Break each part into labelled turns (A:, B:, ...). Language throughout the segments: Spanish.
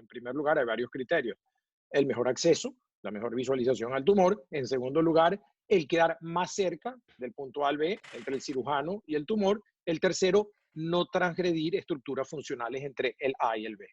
A: En primer lugar, hay varios criterios. El mejor acceso, la mejor visualización al tumor. En segundo lugar, el quedar más cerca del punto A al B entre el cirujano y el tumor. El tercero, no transgredir estructuras funcionales entre el A y el B.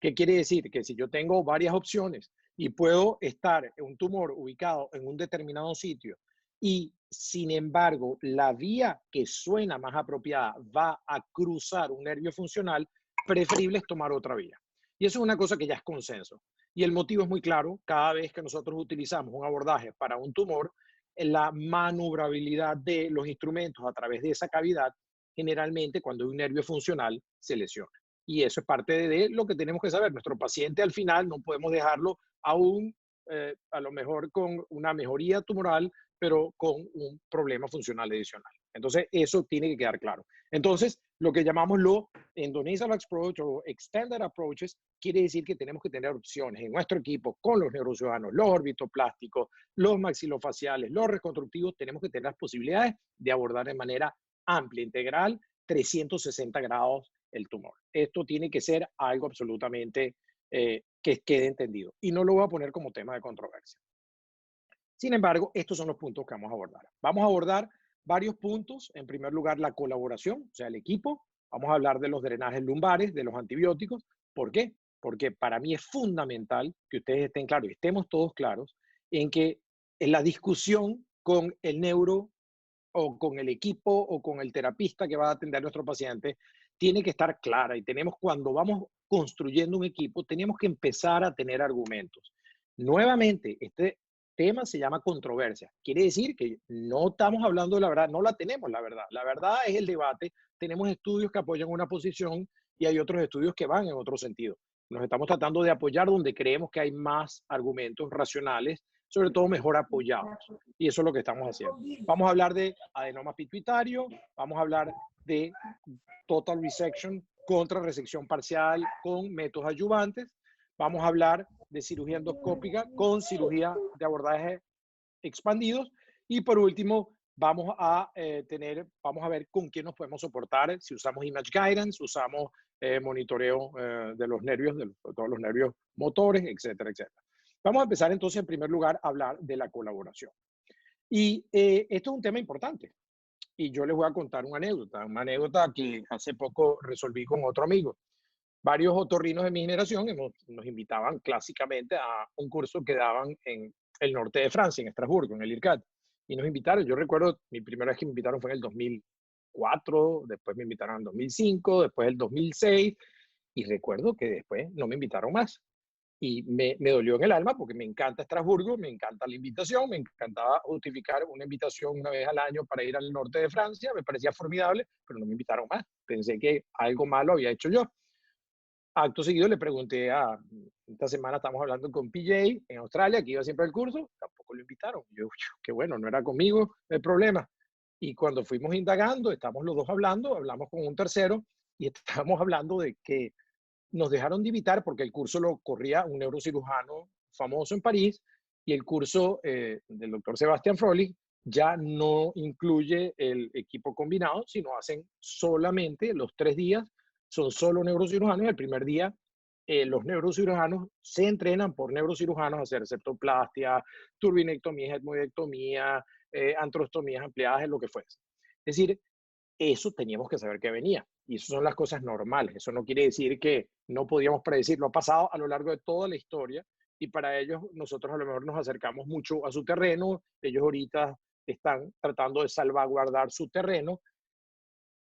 A: ¿Qué quiere decir? Que si yo tengo varias opciones y puedo estar en un tumor ubicado en un determinado sitio y, sin embargo, la vía que suena más apropiada va a cruzar un nervio funcional, preferible es tomar otra vía. Y eso es una cosa que ya es consenso. Y el motivo es muy claro. Cada vez que nosotros utilizamos un abordaje para un tumor, la maniobrabilidad de los instrumentos a través de esa cavidad, generalmente cuando hay un nervio funcional, se lesiona. Y eso es parte de lo que tenemos que saber. Nuestro paciente al final no podemos dejarlo aún, a lo mejor con una mejoría tumoral, pero con un problema funcional adicional. Entonces, eso tiene que quedar claro. Entonces, lo que llamamos lo endonasal approach o extended approaches quiere decir que tenemos que tener opciones en nuestro equipo con los neurocirujanos, los orbitoplásticos, los maxilofaciales, los reconstructivos. Tenemos que tener las posibilidades de abordar de manera amplia, integral, 360 grados el tumor. Esto tiene que ser algo absolutamente que quede entendido. Y no lo voy a poner como tema de controversia. Sin embargo, estos son los puntos que vamos a abordar. Vamos a abordar varios puntos. En primer lugar, la colaboración, o sea, el equipo. Vamos a hablar de los drenajes lumbares, de los antibióticos. ¿Por qué? Porque para mí es fundamental que ustedes estén claros y estemos todos claros en que en la discusión con el neuro o con el equipo o con el terapista que va a atender a nuestro paciente tiene que estar clara. Y tenemos, cuando vamos construyendo un equipo, tenemos que empezar a tener argumentos. Nuevamente, este tema se llama controversia. Quiere decir que no estamos hablando de la verdad, no la tenemos la verdad. La verdad es el debate. Tenemos estudios que apoyan una posición y hay otros estudios que van en otro sentido. Nos estamos tratando de apoyar donde creemos que hay más argumentos racionales, sobre todo mejor apoyados. Y eso es lo que estamos haciendo. Vamos a hablar de adenoma pituitario, vamos a hablar de total resection contra resección parcial con métodos adyuvantes. Vamos a hablar de cirugía endoscópica con cirugía de abordaje expandidos. Y por último, vamos a ver con quién nos podemos soportar, si usamos image guidance, usamos monitoreo de los nervios, de todos los nervios motores, etcétera, etcétera. Vamos a empezar entonces, en primer lugar, a hablar de la colaboración. Y esto es un tema importante. Y yo les voy a contar una anécdota que hace poco resolví con otro amigo. Varios otorrinos de mi generación nos invitaban clásicamente a un curso que daban en el norte de Francia, en Estrasburgo, en el IRCAD. Y nos invitaron, yo recuerdo, mi primera vez que me invitaron fue en el 2004, después me invitaron en el 2005, después el 2006, y recuerdo que después no me invitaron más. Y me dolió en el alma porque me encanta Estrasburgo, me encanta la invitación, me encantaba justificar una invitación una vez al año para ir al norte de Francia, me parecía formidable, pero no me invitaron más. Pensé que algo malo había hecho yo. Acto seguido le pregunté esta semana estamos hablando con PJ en Australia, que iba siempre al curso, tampoco lo invitaron. Yo, qué bueno, no era conmigo el problema. Y cuando fuimos indagando, estamos los dos hablando, hablamos con un tercero y estábamos hablando de que nos dejaron de invitar porque el curso lo corría un neurocirujano famoso en París y el curso del doctor Sebastián Froehlich ya no incluye el equipo combinado, sino hacen solamente los 3 días, son solo neurocirujanos y el primer día los neurocirujanos se entrenan por neurocirujanos a hacer septoplastia, turbinectomía, etmoidectomía, antrostomías ampliadas, lo que fuese. Es decir, eso teníamos que saber que venía. Y eso son las cosas normales. Eso no quiere decir que no podíamos predecir. Lo ha pasado a lo largo de toda la historia y para ellos nosotros a lo mejor nos acercamos mucho a su terreno. Ellos ahorita están tratando de salvaguardar su terreno,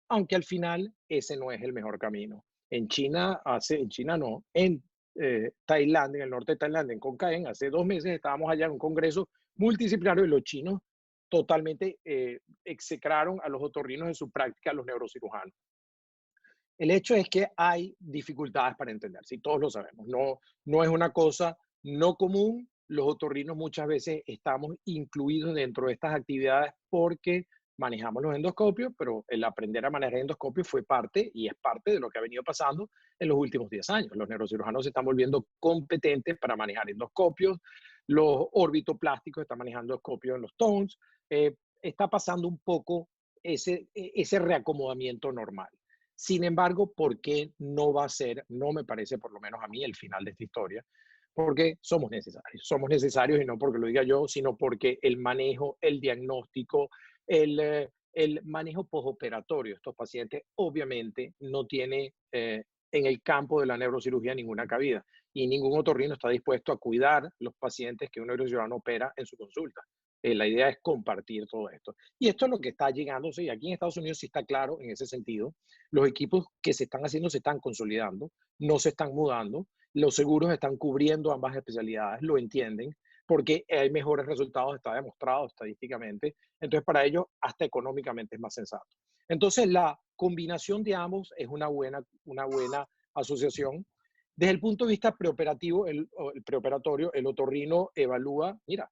A: aunque al final ese no es el mejor camino. En China no, en Tailandia, en el norte de Tailandia, en Khon Kaen, hace 2 meses estábamos allá en un congreso multidisciplinario y los chinos totalmente execraron a los otorrinos en su práctica, a los neurocirujanos. El hecho es que hay dificultades para entender, si todos lo sabemos. No es una cosa no común. Los otorrinos muchas veces estamos incluidos dentro de estas actividades porque manejamos los endoscopios, pero el aprender a manejar endoscopios fue parte y es parte de lo que ha venido pasando en los últimos 10 años. Los neurocirujanos se están volviendo competentes para manejar endoscopios, los orbitoplásticos están manejando endoscopios en los TONS. Está pasando un poco ese reacomodamiento normal. Sin embargo, ¿por qué no va a ser, no me parece por lo menos a mí, el final de esta historia? Porque somos necesarios y no porque lo diga yo, sino porque el manejo, el diagnóstico, el manejo postoperatorio de estos pacientes obviamente no tiene en el campo de la neurocirugía ninguna cabida y ningún otorrino está dispuesto a cuidar los pacientes que un neurocirujano opera en su consulta. La idea es compartir todo esto. Y esto es lo que está llegándose, y aquí en Estados Unidos sí está claro en ese sentido. Los equipos que se están haciendo se están consolidando, no se están mudando, los seguros están cubriendo ambas especialidades, lo entienden, porque hay mejores resultados, está demostrado estadísticamente. Entonces, para ellos, hasta económicamente es más sensato. Entonces, la combinación de ambos es una buena asociación. Desde el punto de vista preoperativo, el preoperatorio, el otorrino evalúa, mira,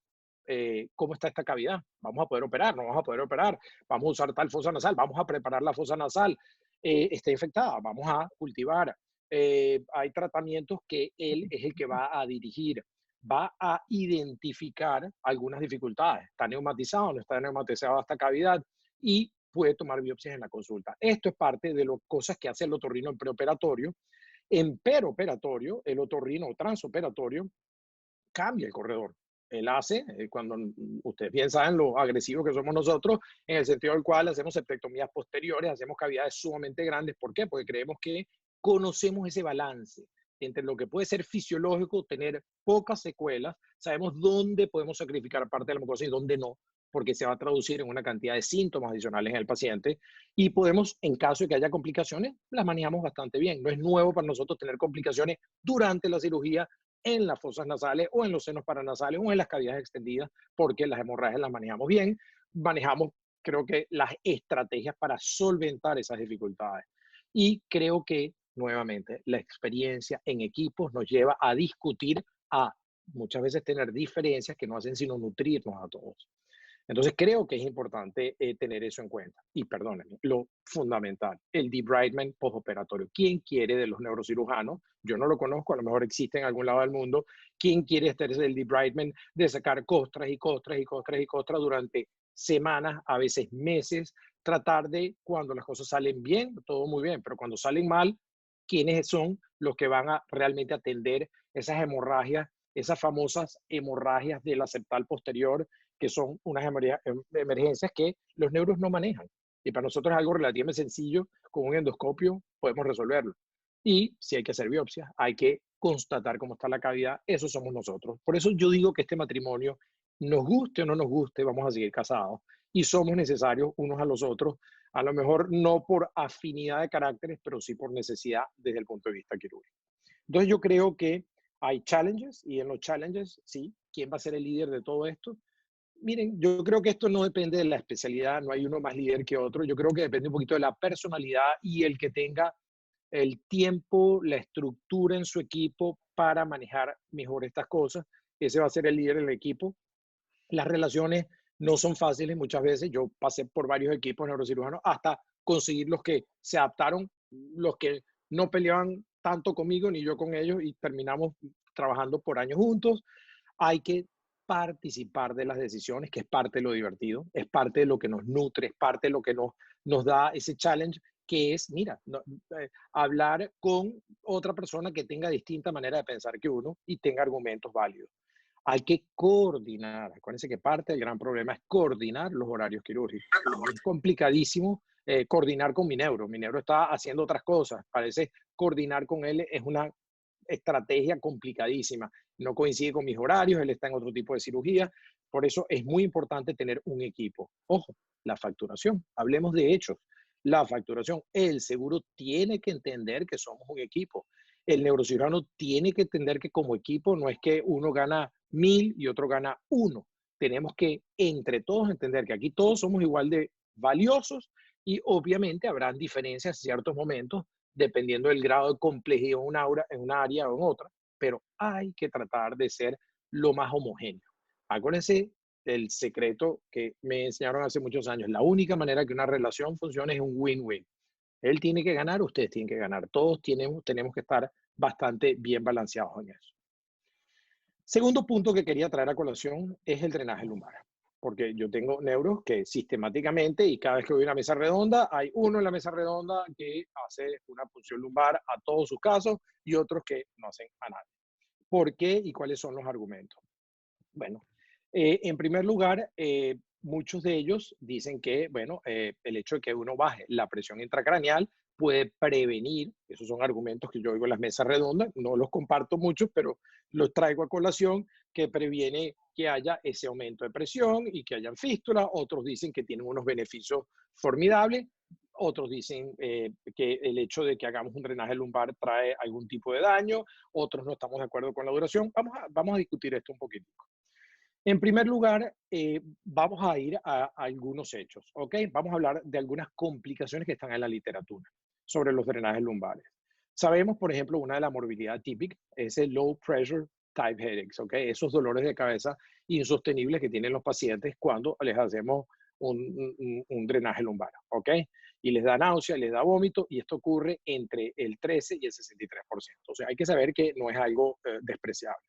A: cómo está esta cavidad, vamos a poder operar, no vamos a poder operar, vamos a usar tal fosa nasal, vamos a preparar la fosa nasal, está infectada, vamos a cultivar. Hay tratamientos que él es el que va a dirigir, va a identificar algunas dificultades, está neumatizado, no está neumatizado esta cavidad y puede tomar biopsias en la consulta. Esto es parte de las cosas que hace el otorrino en preoperatorio. En peroperatorio, el otorrino o transoperatorio cambia el corredor. Él hace, cuando ustedes bien saben lo agresivos que somos nosotros, en el sentido del cual hacemos septectomías posteriores, hacemos cavidades sumamente grandes. ¿Por qué? Porque creemos que conocemos ese balance entre lo que puede ser fisiológico, tener pocas secuelas, sabemos dónde podemos sacrificar parte de la mucosa y dónde no, porque se va a traducir en una cantidad de síntomas adicionales en el paciente y podemos, en caso de que haya complicaciones, las manejamos bastante bien. No es nuevo para nosotros tener complicaciones durante la cirugía en las fosas nasales o en los senos paranasales o en las cavidades extendidas, porque las hemorragias las manejamos bien, manejamos, creo que, las estrategias para solventar esas dificultades. Y creo que, nuevamente, la experiencia en equipos nos lleva a discutir, a muchas veces tener diferencias que no hacen sino nutrirnos a todos. Entonces creo que es importante tener eso en cuenta. Y perdónenme, lo fundamental, el debridement postoperatorio. ¿Quién quiere de los neurocirujanos? Yo no lo conozco, a lo mejor existe en algún lado del mundo. ¿Quién quiere hacer el debridement de sacar costras y costras y costras y costras durante semanas, a veces meses? Tratar de, cuando las cosas salen bien, todo muy bien, pero cuando salen mal, ¿quiénes son los que van a realmente atender esas hemorragias, esas famosas hemorragias del septal posterior, que son unas emergencias que los neuros no manejan? Y para nosotros es algo relativamente sencillo, con un endoscopio podemos resolverlo. Y si hay que hacer biopsias, hay que constatar cómo está la cavidad, eso somos nosotros. Por eso yo digo que este matrimonio, nos guste o no nos guste, vamos a seguir casados y somos necesarios unos a los otros, a lo mejor no por afinidad de caracteres, pero sí por necesidad desde el punto de vista quirúrgico. Entonces yo creo que hay challenges y en los challenges, sí, ¿quién va a ser el líder de todo esto? Miren, yo creo que esto no depende de la especialidad, no hay uno más líder que otro, yo creo que depende un poquito de la personalidad y el que tenga el tiempo, la estructura en su equipo para manejar mejor estas cosas. Ese va a ser el líder del equipo. Las relaciones no son fáciles muchas veces. Yo pasé por varios equipos neurocirujanos hasta conseguir los que se adaptaron, los que no peleaban tanto conmigo ni yo con ellos y terminamos trabajando por años juntos. Hay que participar de las decisiones, que es parte de lo divertido, es parte de lo que nos nutre, es parte de lo que nos da ese challenge, que es, mira, hablar con otra persona que tenga distinta manera de pensar que uno y tenga argumentos válidos. Hay que coordinar. Acuérdense que parte del gran problema es coordinar los horarios quirúrgicos. Para mí es complicadísimo coordinar con mi neuro. Mi neuro está haciendo otras cosas. Parece coordinar con él es una estrategia complicadísima. No coincide con mis horarios, él está en otro tipo de cirugía. Por eso es muy importante tener un equipo. Ojo, la facturación. Hablemos de hechos. La facturación. El seguro tiene que entender que somos un equipo. El neurocirujano tiene que entender que como equipo no es que uno gana 1000 y otro gana 1. Tenemos que entre todos entender que aquí todos somos igual de valiosos y obviamente habrán diferencias en ciertos momentos dependiendo del grado de complejidad en una área o en otra, pero hay que tratar de ser lo más homogéneo. Acuérdense del secreto que me enseñaron hace muchos años. La única manera que una relación funcione es un win-win. Él tiene que ganar, ustedes tienen que ganar. Todos tenemos que estar bastante bien balanceados en eso. Segundo punto que quería traer a colación es el drenaje lumbar. porque yo tengo neuros que sistemáticamente y cada vez que voy a una mesa redonda, hay uno en la mesa redonda que hace una punción lumbar a todos sus casos y otros que no hacen a nadie. ¿Por qué y cuáles son los argumentos? Bueno, en primer lugar, muchos de ellos dicen que, bueno, el hecho de que uno baje la presión intracraneal puede prevenir, esos son argumentos que yo oigo en las mesas redondas, no los comparto mucho, pero los traigo a colación, que previene que haya ese aumento de presión y que hayan fístulas. Otros dicen que tienen unos beneficios formidables. Otros dicen que el hecho de que hagamos un drenaje lumbar trae algún tipo de daño. Otros no estamos de acuerdo con la duración. Vamos a discutir esto un poquito. En primer lugar, vamos a ir a algunos hechos, ¿ok? Vamos a hablar de algunas complicaciones que están en la literatura sobre los drenajes lumbares. Sabemos, por ejemplo, una de la morbilidad típica es el low pressure type headaches, ¿ok? Esos dolores de cabeza insostenibles que tienen los pacientes cuando les hacemos un drenaje lumbar, ¿ok? Y les da náusea, les da vómito, y esto ocurre entre el 13 y el 63%. O sea, hay que saber que no es algo despreciable.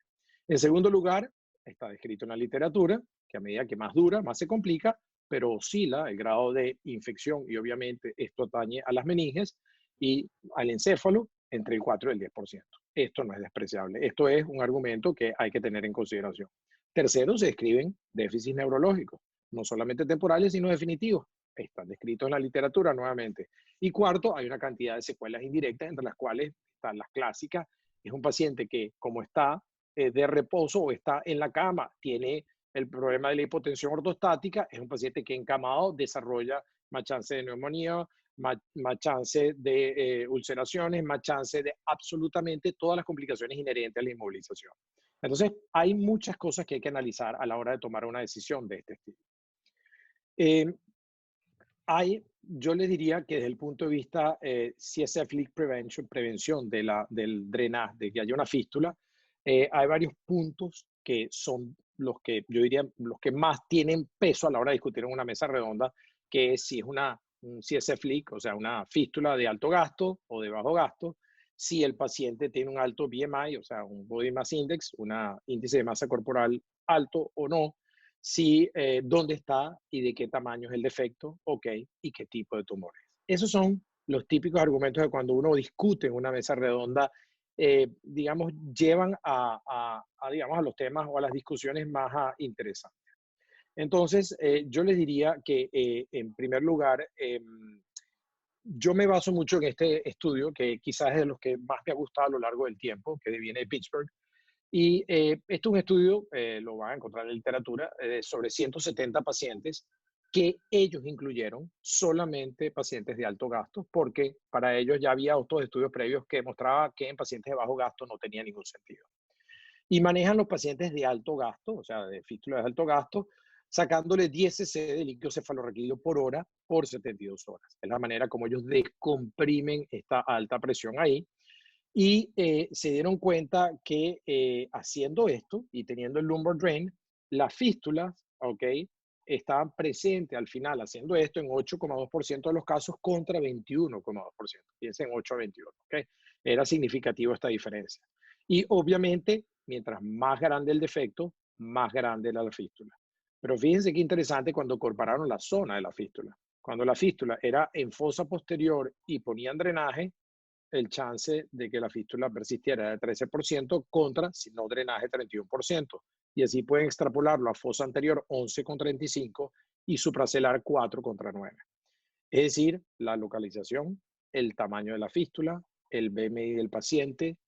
A: En segundo lugar, está descrito en la literatura, que a medida que más dura, más se complica, pero oscila el grado de infección y obviamente esto atañe a las meninges y al encéfalo entre el 4 y el 10%. Esto no es despreciable. Esto es un argumento que hay que tener en consideración. Tercero, se describen déficits neurológicos, no solamente temporales, sino definitivos. Están descritos en la literatura nuevamente. Y cuarto, hay una cantidad de secuelas indirectas, entre las cuales están las clásicas. Es un paciente que, como está de reposo o está en la cama, tiene el problema de la hipotensión ortostática, es un paciente que encamado desarrolla más chance de neumonía, más chance de ulceraciones, más chance de absolutamente todas las complicaciones inherentes a la inmovilización. Entonces, hay muchas cosas que hay que analizar a la hora de tomar una decisión de este estilo. Yo le diría que desde el punto de vista CSF leak prevention, prevención del drenaje, de que haya una fístula, hay varios puntos que son los que yo diría los que más tienen peso a la hora de discutir en una mesa redonda, que es si es un CSF leak, o sea, una fístula de alto gasto o de bajo gasto, si el paciente tiene un alto BMI, o sea, un Body Mass Index, un índice de masa corporal alto o no, si dónde está y de qué tamaño es el defecto, ok, y qué tipo de tumores. Esos son los típicos argumentos de cuando uno discute en una mesa redonda, digamos, llevan digamos, a los temas o a las discusiones más interesantes. Entonces, yo les diría que, en primer lugar, yo me baso mucho en este estudio, que quizás es de los que más me ha gustado a lo largo del tiempo, que viene de Pittsburgh. Y este es un estudio, lo van a encontrar en la literatura, sobre 170 pacientes que ellos incluyeron solamente pacientes de alto gasto, porque para ellos ya había otros estudios previos que mostraban que en pacientes de bajo gasto no tenía ningún sentido. Y manejan los pacientes de alto gasto, o sea, de fístulas de alto gasto, sacándole 10 cc de líquido cefalorraquídeo por hora por 72 horas. Es la manera como ellos descomprimen esta alta presión ahí. Y se dieron cuenta que haciendo esto y teniendo el lumbar drain, las fístulas, ¿ok? Estaban presentes al final haciendo esto en 8,2% de los casos contra 21,2%. Piensen en 8 a 21, ¿ok? Era significativo esta diferencia. Y obviamente, mientras más grande el defecto, más grande era la fístula. Pero fíjense qué interesante cuando compararon la zona de la fístula. Cuando la fístula era en fosa posterior y ponían drenaje, el chance de que la fístula persistiera de 13% contra, si no drenaje, 31%. Y así pueden extrapolarlo a fosa anterior 11,35 y supracelar 4 contra 9. Es decir, la localización, el tamaño de la fístula, el BMI del paciente,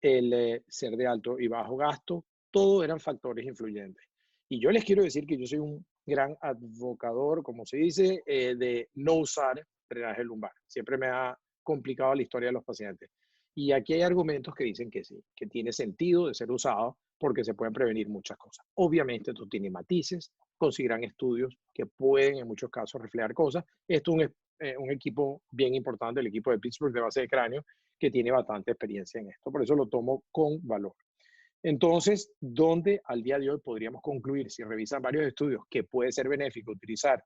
A: el ser de alto y bajo gasto, todo eran factores influyentes. Y yo les quiero decir que yo soy un gran advocador, como se dice, de no usar drenaje lumbar. Siempre me ha complicado la historia de los pacientes. Y aquí hay argumentos que dicen que sí, que tiene sentido de ser usado porque se pueden prevenir muchas cosas. Obviamente esto tiene matices, conseguirán estudios que pueden en muchos casos reflejar cosas. Esto es un equipo bien importante, el equipo de Pittsburgh de base de cráneo, que tiene bastante experiencia en esto. Por eso lo tomo con valor. Entonces, ¿dónde al día de hoy podríamos concluir, si revisan varios estudios, que puede ser benéfico utilizar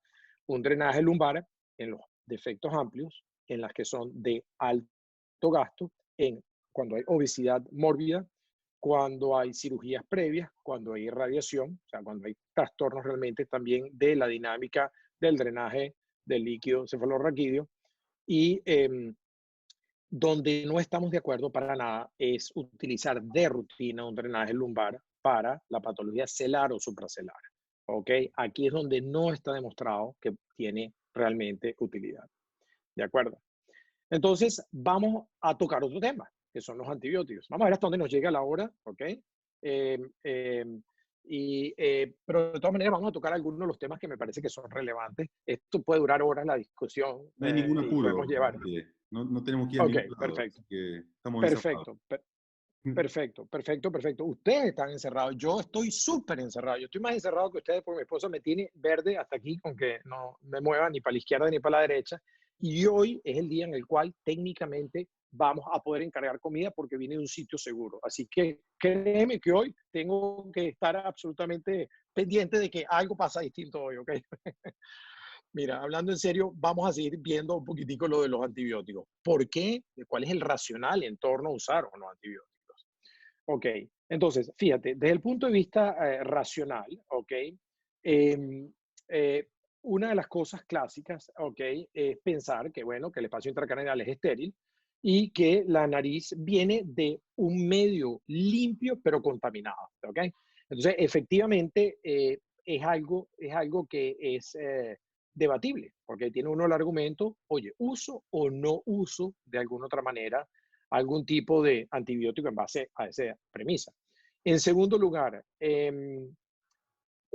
A: un drenaje lumbar en los defectos amplios, en las que son de alto gasto, cuando hay obesidad mórbida, cuando hay cirugías previas, cuando hay irradiación, o sea, cuando hay trastornos realmente también de la dinámica del drenaje del líquido cefalorraquídeo. Y donde no estamos de acuerdo para nada es utilizar de rutina un drenaje lumbar para la patología celar o supracelar. ¿Ok? Aquí es donde no está demostrado que tiene realmente utilidad. ¿De acuerdo? Entonces, vamos a tocar otro tema, que son los antibióticos. Vamos a ver hasta dónde nos llega la hora, ¿ok? Eh, eh, pero de todas maneras vamos a tocar algunos de los temas que me parece que son relevantes. Esto puede durar horas la discusión
B: No hay ningún
A: y podemos
B: apuro,
A: llevar.
B: no tenemos que ir a
A: Ok,
B: ningún lado,
A: perfecto,
B: así que estamos encerrados.
A: perfecto, perfecto, perfecto, perfecto. Ustedes están encerrados. Yo estoy súper encerrado. Yo estoy más encerrado que ustedes porque mi esposa me tiene verde hasta aquí con que no me mueva ni para la izquierda ni para la derecha. Y hoy es el día en el cual técnicamente vamos a poder encargar comida porque viene de un sitio seguro. Así que créeme que hoy tengo que estar absolutamente pendiente de que algo pasa distinto hoy, ¿ok? Mira, hablando en serio, vamos a seguir viendo un poquitico lo de los antibióticos. ¿Por qué? ¿Cuál es el racional en torno a usar o no antibióticos? Ok, entonces, fíjate, desde el punto de vista racional, ok, em, eh, una de las cosas clásicas, ok, es pensar que, bueno, que el espacio intracraneal es estéril y que la nariz viene de un medio limpio pero contaminado, ok. Entonces, efectivamente, es algo que es debatible, porque tiene uno el argumento, oye, uso o no uso de alguna otra manera algún tipo de antibiótico en base a esa premisa. En segundo lugar,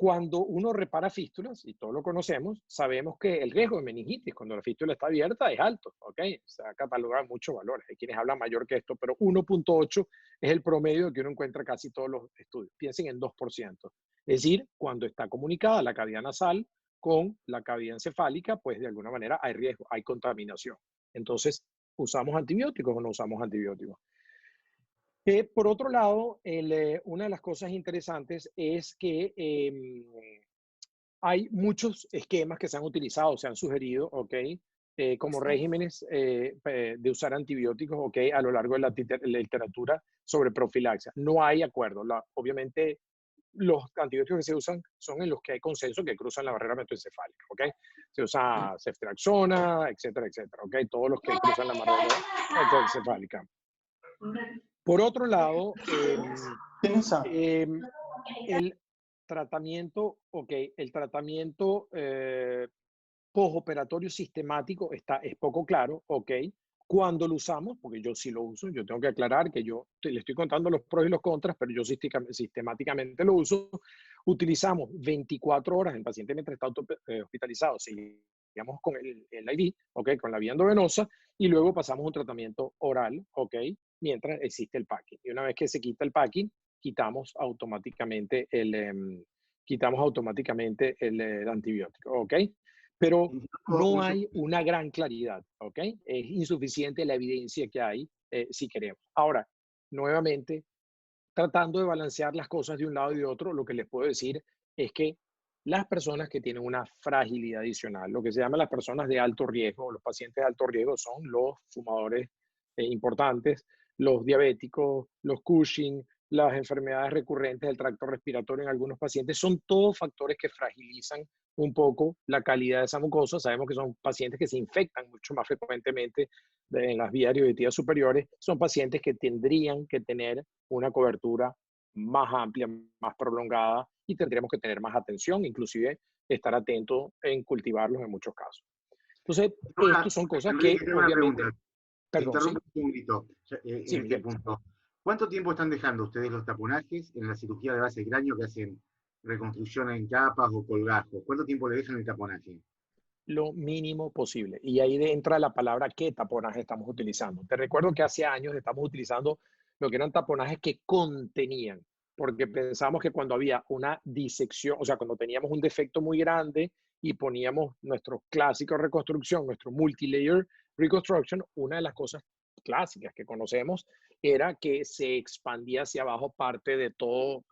A: cuando uno repara fístulas, y todos lo conocemos, sabemos que el riesgo de meningitis cuando la fístula está abierta es alto, ¿ok? Se ha catalogado muchos valores. Hay quienes hablan mayor que esto, pero 1.8 es el promedio que uno encuentra casi todos los estudios. Piensen en 2%. Es decir, cuando está comunicada la cavidad nasal con la cavidad encefálica, pues de alguna manera hay riesgo, hay contaminación. Entonces, ¿usamos antibióticos o no usamos antibióticos? Por otro lado, una de las cosas interesantes es que hay muchos esquemas que se han utilizado, se han sugerido, ¿ok? Como regímenes de usar antibióticos, ¿ok? A lo largo de la literatura sobre profilaxia. No hay acuerdo. Obviamente, los antibióticos que se usan son en los que hay consenso que cruzan la barrera hematoencefálica, ¿ok? Se usa ceftriaxona, etcétera, etcétera, ¿ok? Todos los que cruzan la barrera hematoencefálica. Por otro lado, el tratamiento, ok, el tratamiento postoperatorio sistemático es poco claro, ok. Cuando lo usamos, porque yo sí lo uso, yo tengo que aclarar que yo le estoy contando los pros y los contras, pero yo sistemáticamente lo uso. Utilizamos 24 horas en el paciente mientras está hospitalizado, seguimos con el IV, ok, con la vía endovenosa, y luego pasamos un tratamiento oral, ok, mientras existe el packing. Y una vez que se quita el packing, quitamos automáticamente el antibiótico, ¿ok? Pero no hay una gran claridad, ¿ok? Es insuficiente la evidencia que hay si queremos. Ahora, nuevamente, tratando de balancear las cosas de un lado y de otro, lo que les puedo decir es que las personas que tienen una fragilidad adicional, lo que se llama las personas de alto riesgo, los pacientes de alto riesgo son los fumadores importantes, los diabéticos, los Cushing, las enfermedades recurrentes del tracto respiratorio en algunos pacientes, son todos factores que fragilizan un poco la calidad de esa mucosa. Sabemos que son pacientes que se infectan mucho más frecuentemente en las vías digestivas superiores, son pacientes que tendrían que tener una cobertura más amplia, más prolongada y tendríamos que tener más atención, inclusive estar atento en cultivarlos en muchos casos. Entonces,
C: Hola,
A: estas son cosas
C: Enrique,
A: que
C: tengo una
A: obviamente,
C: pregunta. Te
A: perdón,
C: interrumpo
A: sí,
C: un segundito
A: sí,
C: en este
A: Miguel.
C: punto. ¿Cuánto tiempo están dejando ustedes los taponajes en la cirugía de base de cráneo que hacen reconstrucción en capas o colgajos? ¿Cuánto tiempo le dejan el taponaje?
A: Lo mínimo posible. Y ahí entra la palabra qué taponaje estamos utilizando. Te recuerdo que hace años estamos utilizando lo que eran taponajes que contenían, porque pensamos que cuando había una disección, o sea, cuando teníamos un defecto muy grande y poníamos nuestro clásico reconstrucción, nuestro multilayer reconstruction, una de las cosas clásicas que conocemos era que se expandía hacia abajo parte de todo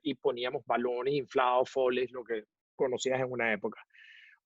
A: y poníamos balones inflados, foles, lo que conocías en una época.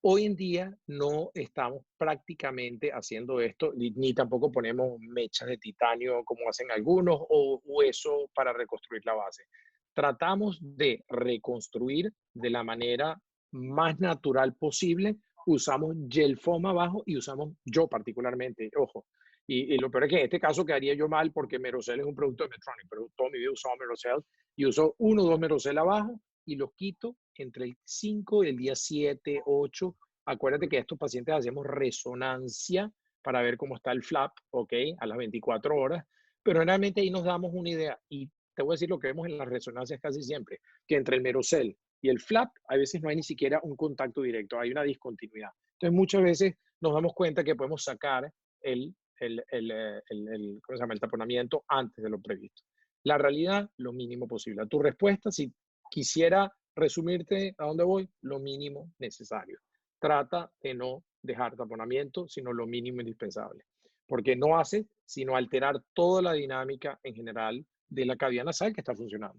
A: Hoy en día no estamos prácticamente haciendo esto, ni tampoco ponemos mechas de titanio como hacen algunos o hueso para reconstruir la base. Tratamos de reconstruir de la manera más natural posible. Usamos gel foam abajo y usamos, yo particularmente, ojo, y lo peor es que en este caso quedaría yo mal porque Merocel es un producto de Medtronic, pero toda mi vida he usado Merocel y uso 1 o 2 Merocel abajo y los quito entre el 5 y el día 7, 8. Acuérdate que a estos pacientes hacemos resonancia para ver cómo está el flap, ¿ok? A las 24 horas, pero realmente ahí nos damos una idea y te voy a decir lo que vemos en las resonancias casi siempre, que entre el Merocel y el flap a veces no hay ni siquiera un contacto directo, hay una discontinuidad. Entonces muchas veces nos damos cuenta que podemos sacar ¿cómo se llama? El taponamiento antes de lo previsto. La realidad, lo mínimo posible. A tu respuesta, si quisiera resumirte a dónde voy, lo mínimo necesario. Trata de no dejar taponamiento, sino lo mínimo indispensable. Porque no hace sino alterar toda la dinámica en general de la cavidad nasal que está funcionando.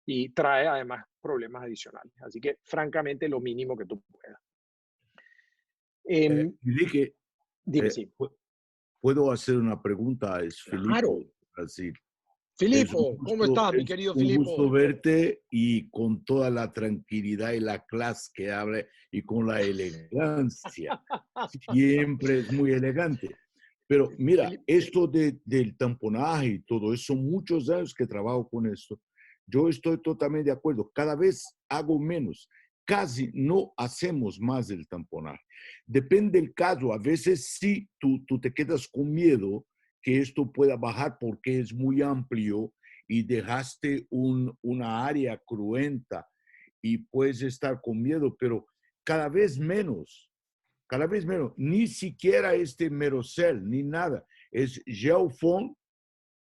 A: Y trae además problemas adicionales. Así que, francamente, lo mínimo que tú puedas.
D: Dije,
A: dime, sí.
D: ¿puedo hacer una pregunta? Es
A: Claro.
D: Filipo, Brasil.
A: Filipo, ¿cómo estás, mi querido Filipo?
D: Un gusto verte y con toda la tranquilidad y la clase que habla y con la elegancia. Siempre es muy elegante. Pero mira, esto del tamponaje y todo eso, son muchos años que trabajo con esto. Yo estoy totalmente de acuerdo. Cada vez hago menos. Casi no hacemos más el tamponaje. Depende del caso. A veces sí, tú te quedas con miedo que esto pueda bajar porque es muy amplio y dejaste una área cruenta y puedes estar con miedo, pero cada vez menos, ni siquiera este Merocel, ni nada, es gel foam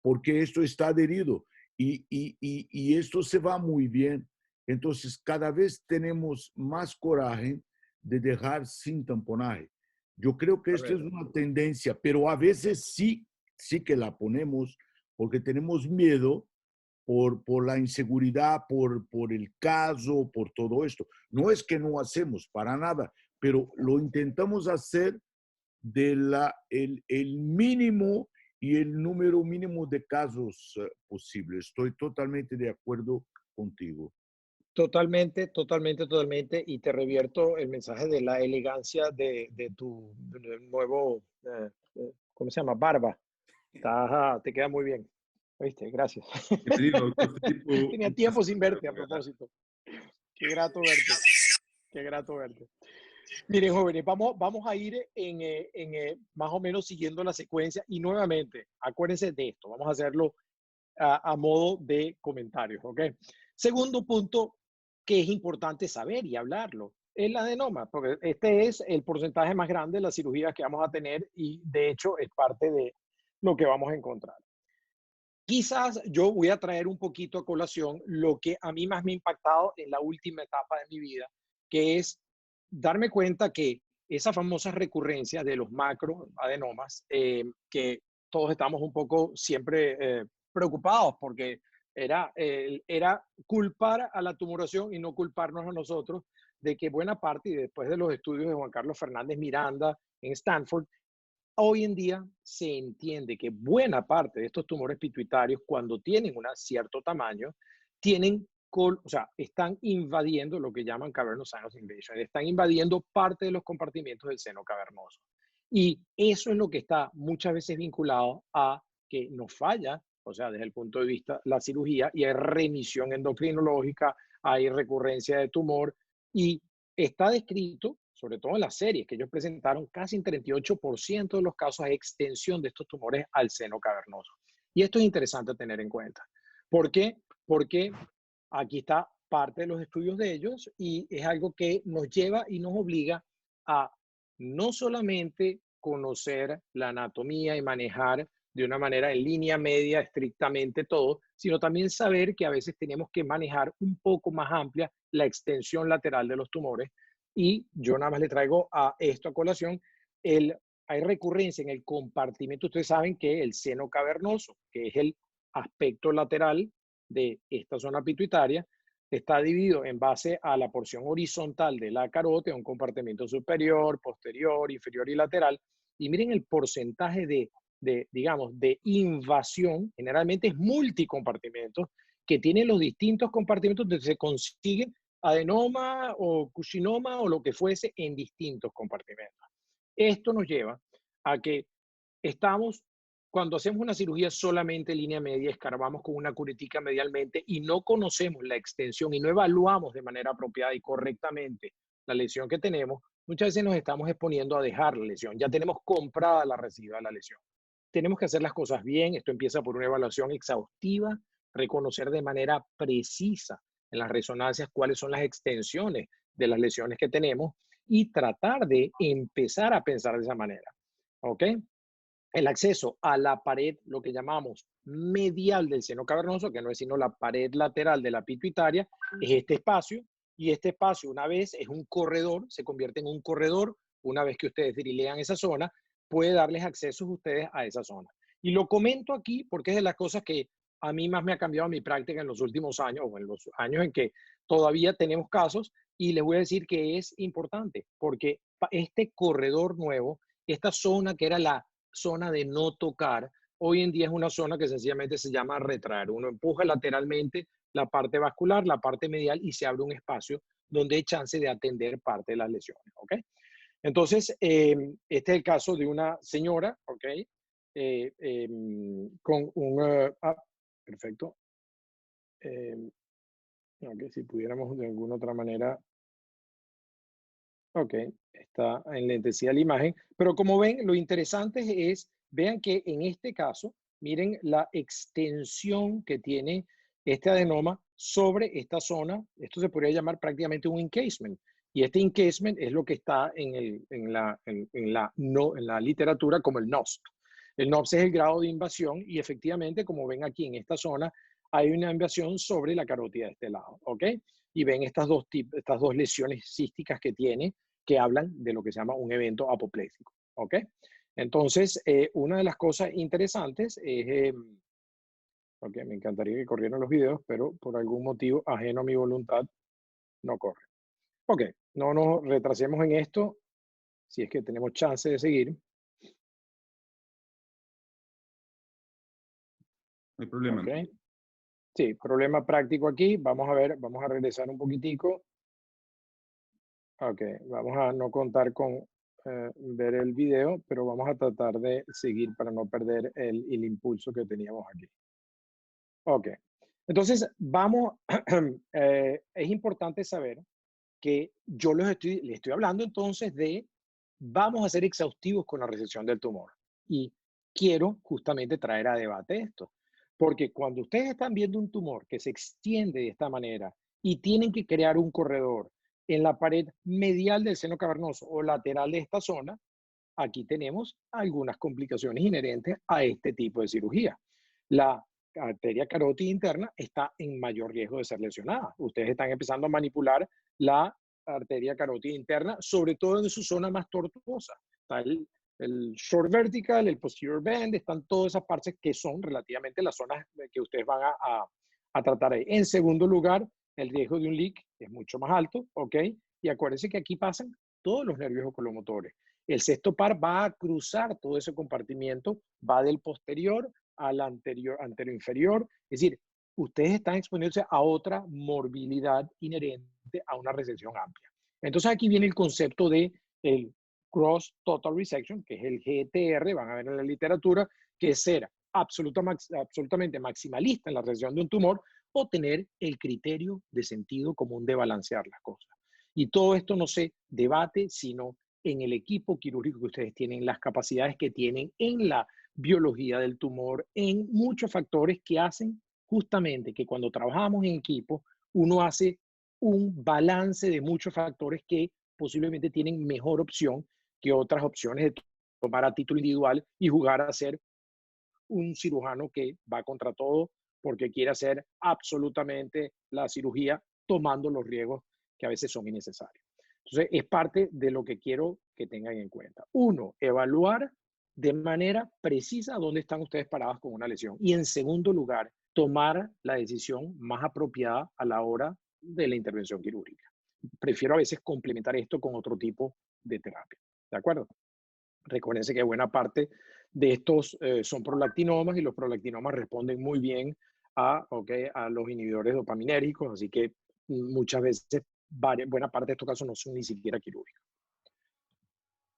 D: porque esto está adherido y esto se va muy bien. Entonces, cada vez tenemos más coraje de dejar sin tamponaje. Yo creo que esto es una tendencia, pero a veces sí que la ponemos porque tenemos miedo por la inseguridad, por el caso, por todo esto. No es que no hacemos para nada, pero lo intentamos hacer el mínimo y el número mínimo de casos posibles. Estoy totalmente de acuerdo contigo.
A: Totalmente, totalmente, totalmente. Y te revierto el mensaje de la elegancia de tu nuevo, ¿cómo se llama? Barba. Te queda muy bien. ¿Viste? Gracias. Tenía tiempo sin verte a propósito. Qué grato verte. Qué grato verte. Miren, jóvenes, vamos a ir más o menos siguiendo la secuencia y nuevamente, acuérdense de esto, vamos a hacerlo a modo de comentarios, ¿ok? Segundo punto que es importante saber y hablarlo es la adenoma, porque este es el porcentaje más grande de las cirugías que vamos a tener y de hecho es parte de lo que vamos a encontrar. Quizás yo voy a traer un poquito a colación lo que a mí más me ha impactado en la última etapa de mi vida, que es darme cuenta que esa famosa recurrencia de los macroadenomas, que todos estamos un poco siempre preocupados porque era culpar a la tumoración y no culparnos a nosotros de que buena parte, y después de los estudios de Juan Carlos Fernández Miranda en Stanford, hoy en día se entiende que buena parte de estos tumores pituitarios, cuando tienen un cierto tamaño, están invadiendo lo que llaman cavernous sinus invasion, están invadiendo parte de los compartimientos del seno cavernoso. Y eso es lo que está muchas veces vinculado a que nos falla, o sea, desde el punto de vista de la cirugía, y hay remisión endocrinológica, hay recurrencia de tumor, y está descrito, sobre todo en las series que ellos presentaron, casi en 38% de los casos hay extensión de estos tumores al seno cavernoso. Y esto es interesante tener en cuenta. ¿Por qué? Porque aquí está parte de los estudios de ellos y es algo que nos lleva y nos obliga a no solamente conocer la anatomía y manejar de una manera en línea media estrictamente todo, sino también saber que a veces tenemos que manejar un poco más amplia la extensión lateral de los tumores. Y yo nada más le traigo a esto a colación, hay recurrencia en el compartimento. Ustedes saben que el seno cavernoso, que es el aspecto lateral de esta zona pituitaria, está dividido en base a la porción horizontal de la carótida, un compartimento superior, posterior, inferior y lateral. Y miren el porcentaje digamos, de invasión, generalmente es multicompartimentos, que tienen los distintos compartimentos donde se consiguen adenoma o carcinoma o lo que fuese en distintos compartimentos. Esto nos lleva a que cuando hacemos una cirugía solamente en línea media, escarbamos con una curetica medialmente y no conocemos la extensión y no evaluamos de manera apropiada y correctamente la lesión que tenemos, muchas veces nos estamos exponiendo a dejar la lesión. Ya tenemos comprada la residual de la lesión. Tenemos que hacer las cosas bien. Esto empieza por una evaluación exhaustiva, reconocer de manera precisa en las resonancias cuáles son las extensiones de las lesiones que tenemos y tratar de empezar a pensar de esa manera. ¿Ok? El acceso a la pared, lo que llamamos medial del seno cavernoso, que no es sino la pared lateral de la pituitaria, es este espacio. Y este espacio, una vez es un corredor, se convierte en un corredor. Una vez que ustedes dirilean esa zona, puede darles acceso a ustedes a esa zona. Y lo comento aquí porque es de las cosas que a mí más me ha cambiado mi práctica en los últimos años, o en los años en que todavía tenemos casos, y les voy a decir que es importante, porque este corredor nuevo, esta zona que era la zona de no tocar, hoy en día es una zona que sencillamente se llama retraer. Uno empuja lateralmente la parte vascular, la parte medial, y se abre un espacio donde hay chance de atender parte de las lesiones, ¿ok? Entonces, este es el caso de una señora, ¿ok? Con un... perfecto. Ok, si pudiéramos de alguna otra manera... Ok, está enlentecida la imagen. Pero como ven, lo interesante es, vean que en este caso, miren la extensión que tiene este adenoma sobre esta zona. Esto se podría llamar prácticamente un encasement. Y este encasement es lo que está en la literatura como el NOSP. El NOSP es el grado de invasión y efectivamente, como ven aquí en esta zona, hay una invasión sobre la carótida de este lado, ¿ok? Y ven estas dos lesiones císticas que tiene, que hablan de lo que se llama un evento apopléjico, ¿ok? Entonces, una de las cosas interesantes es, ok, me encantaría que corrieran los videos, pero por algún motivo ajeno a mi voluntad, no corre. Ok, no nos retrasemos en esto, si es que tenemos chance de seguir.
B: No hay problema.
A: Okay. Sí, problema práctico aquí. Vamos a ver, vamos a regresar un poquitico. Ok, vamos a no contar con ver el video, pero vamos a tratar de seguir para no perder el impulso que teníamos aquí. Ok, entonces vamos, es importante saber que yo les estoy hablando entonces de, vamos a ser exhaustivos con la resección del tumor. Y quiero justamente traer a debate esto, porque cuando ustedes están viendo un tumor que se extiende de esta manera y tienen que crear un corredor en la pared medial del seno cavernoso o lateral de esta zona, aquí tenemos algunas complicaciones inherentes a este tipo de cirugía. La arteria carótida interna está en mayor riesgo de ser lesionada. Ustedes están empezando a manipular la arteria carótida interna, sobre todo en su zona más tortuosa. Está el short vertical, el posterior band, están todas esas partes que son relativamente las zonas que ustedes van a tratar ahí. En segundo lugar, el riesgo de un leak es mucho más alto, ¿ok? Y acuérdense que aquí pasan todos los nervios oculomotores. El sexto par va a cruzar todo ese compartimiento, va del posterior al anterior-inferior. Es decir, ustedes están exponiéndose a otra morbilidad inherente a una resección amplia. Entonces aquí viene el concepto de el Gross Total Resection, que es el GTR, van a ver en la literatura, que es ser absolutamente maximalista en la resección de un tumor o tener el criterio de sentido común de balancear las cosas. Y todo esto no se debate, sino en el equipo quirúrgico que ustedes tienen, las capacidades que tienen en la biología del tumor, en muchos factores que hacen justamente que cuando trabajamos en equipo, uno hace un balance de muchos factores que posiblemente tienen mejor opción que otras opciones de tomar a título individual y jugar a ser un cirujano que va contra todo porque quiere hacer absolutamente la cirugía tomando los riesgos que a veces son innecesarios. Entonces, es parte de lo que quiero que tengan en cuenta. Uno, evaluar de manera precisa dónde están ustedes parados con una lesión. Y en segundo lugar, tomar la decisión más apropiada a la hora de la intervención quirúrgica. Prefiero a veces complementar esto con otro tipo de terapia. ¿De acuerdo? Recuérdense que buena parte de estos son prolactinomas, y los prolactinomas responden muy bien a los inhibidores dopaminérgicos, así que muchas veces buena parte de estos casos no son ni siquiera quirúrgicos.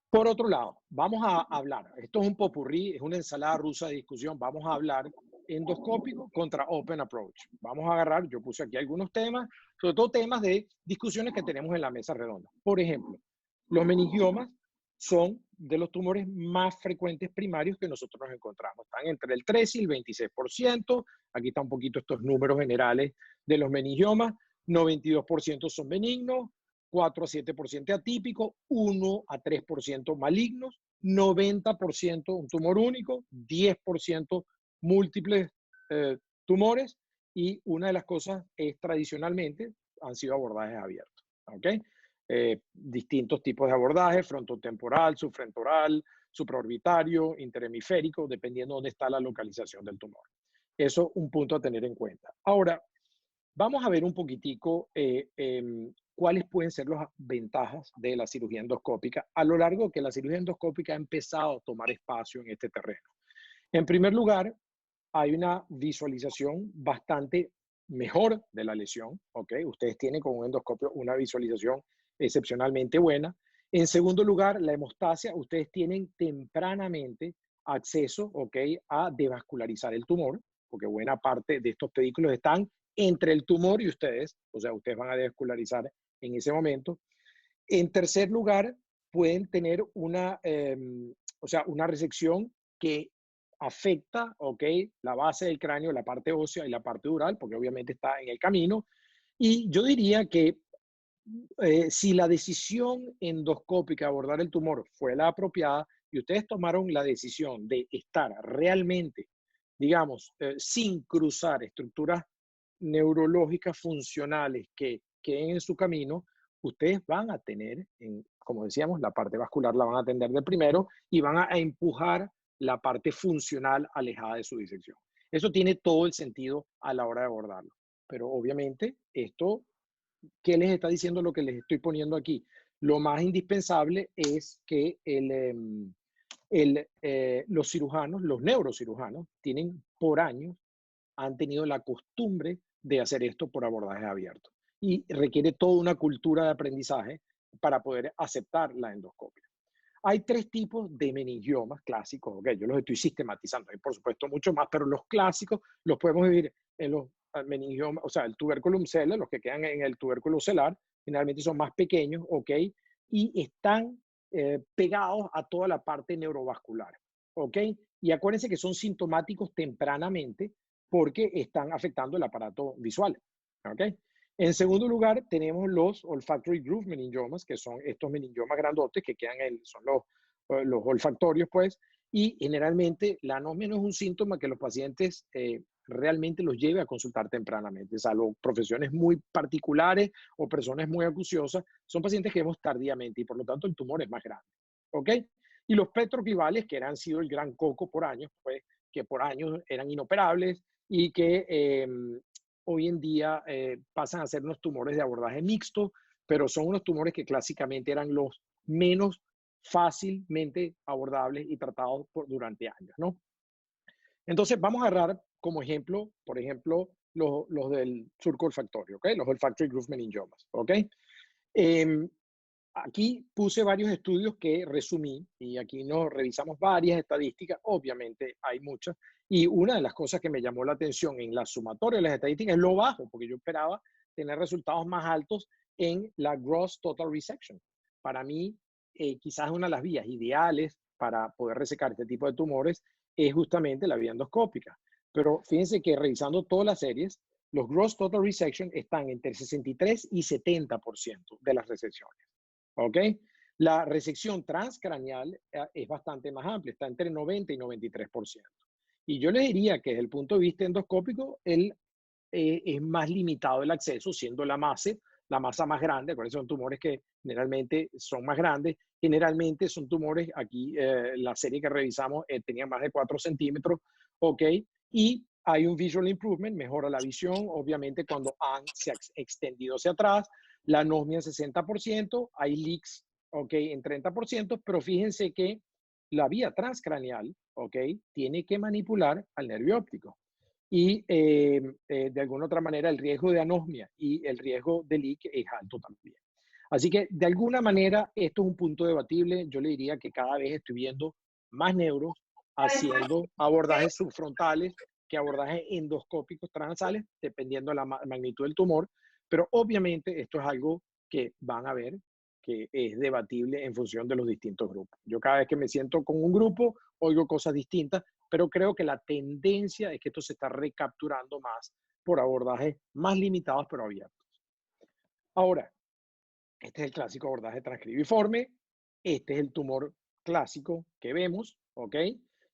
A: Por otro lado, vamos a hablar, esto es un popurrí, es una ensalada rusa de discusión, vamos a hablar endoscópico contra open approach. Vamos a agarrar, yo puse aquí algunos temas, sobre todo temas de discusiones que tenemos en la mesa redonda. Por ejemplo, los meningiomas son de los tumores más frecuentes primarios que nosotros nos encontramos. Están entre el 13 y el 26%. Aquí están un poquito estos números generales de los meningiomas. 92% son benignos, 4 a 7% atípicos, 1 a 3% malignos, 90% un tumor único, 10% múltiples tumores, y una de las cosas es tradicionalmente han sido abordajes abiertos. ¿Ok? Distintos tipos de abordaje: frontotemporal, subfrontal, supraorbitario, interhemisférico, dependiendo de dónde está la localización del tumor. Eso es un punto a tener en cuenta. Ahora, vamos a ver un poquitico cuáles pueden ser las ventajas de la cirugía endoscópica a lo largo que la cirugía endoscópica ha empezado a tomar espacio en este terreno. En primer lugar, hay una visualización bastante mejor de la lesión, ¿ok? Ustedes tienen con un endoscopio una visualización excepcionalmente buena. En segundo lugar, la hemostasia, ustedes tienen tempranamente acceso, ¿ok?, a devascularizar el tumor, porque buena parte de estos pedículos están entre el tumor y ustedes, o sea, ustedes van a devascularizar en ese momento. En tercer lugar, pueden tener una resección que afecta, la base del cráneo, la parte ósea y la parte dural, porque obviamente está en el camino. Y yo diría que si la decisión endoscópica de abordar el tumor fue la apropiada y ustedes tomaron la decisión de estar realmente, digamos, sin cruzar estructuras neurológicas funcionales que queden en su camino, ustedes van a tener, como decíamos, la parte vascular la van a atender de primero y van a empujar la parte funcional alejada de su disección. Eso tiene todo el sentido a la hora de abordarlo. Pero obviamente esto, ¿qué les está diciendo lo que les estoy poniendo aquí? Lo más indispensable es que los cirujanos, los neurocirujanos, por años, han tenido la costumbre de hacer esto por abordajes abiertos. Y requiere toda una cultura de aprendizaje para poder aceptar la endoscopia. Hay 3 tipos de meningiomas clásicos, yo los estoy sistematizando, hay por supuesto muchos más, pero los clásicos los podemos dividir en los meningiomas, o sea, el tuberculum celer, los que quedan en el tubérculo celular, generalmente son más pequeños, y están pegados a toda la parte neurovascular, y acuérdense que son sintomáticos tempranamente porque están afectando el aparato visual, En segundo lugar, tenemos los olfactory groove meningiomas, que son estos meningiomas grandotes que quedan son los olfactorios, pues, y generalmente la anosmia no es un síntoma que los pacientes realmente los lleve a consultar tempranamente, salvo profesiones muy particulares o personas muy acuciosas, son pacientes que vemos tardíamente y por lo tanto el tumor es más grande, Y los petrovivales, que han sido el gran coco por años, pues, que por años eran inoperables y que hoy en día pasan a ser unos tumores de abordaje mixto, pero son unos tumores que clásicamente eran los menos fácilmente abordables y tratados durante años, ¿no? Entonces, vamos a agarrar como ejemplo, por ejemplo, los del surco olfactorio, Los olfactory groove meningiomas, aquí puse varios estudios que resumí y aquí nos revisamos varias estadísticas, obviamente hay muchas, y una de las cosas que me llamó la atención en la sumatoria de las estadísticas es lo bajo, porque yo esperaba tener resultados más altos en la gross total resection. Para mí, quizás una de las vías ideales para poder resecar este tipo de tumores es justamente la vía endoscópica. Pero fíjense que revisando todas las series, los gross total resection están entre 63 y 70% de las resecciones. La resección transcraneal es bastante más amplia, está entre 90 y 93%. Y yo les diría que desde el punto de vista endoscópico, es más limitado el acceso, siendo la masa más grande. Acuérdense, son tumores que generalmente son más grandes. Generalmente son tumores, aquí la serie que revisamos tenía más de 4 centímetros, y hay un visual improvement, mejora la visión, obviamente cuando se ha extendido hacia atrás, la anosmia en 60%, hay leaks, ok, en 30%, pero fíjense que la vía transcraneal, ok, tiene que manipular al nervio óptico. Y de alguna otra manera el riesgo de anosmia y el riesgo de leak es alto también. Así que de alguna manera esto es un punto debatible. Yo le diría que cada vez estoy viendo más neuros haciendo abordajes subfrontales que abordajes endoscópicos transnasales, dependiendo de la magnitud del tumor. Pero obviamente esto es algo que van a ver que es debatible en función de los distintos grupos. Yo cada vez que me siento con un grupo, oigo cosas distintas, pero creo que la tendencia es que esto se está recapturando más por abordajes más limitados pero abiertos. Ahora, este es el clásico abordaje transcribiforme, este es el tumor clásico que vemos, ¿ok?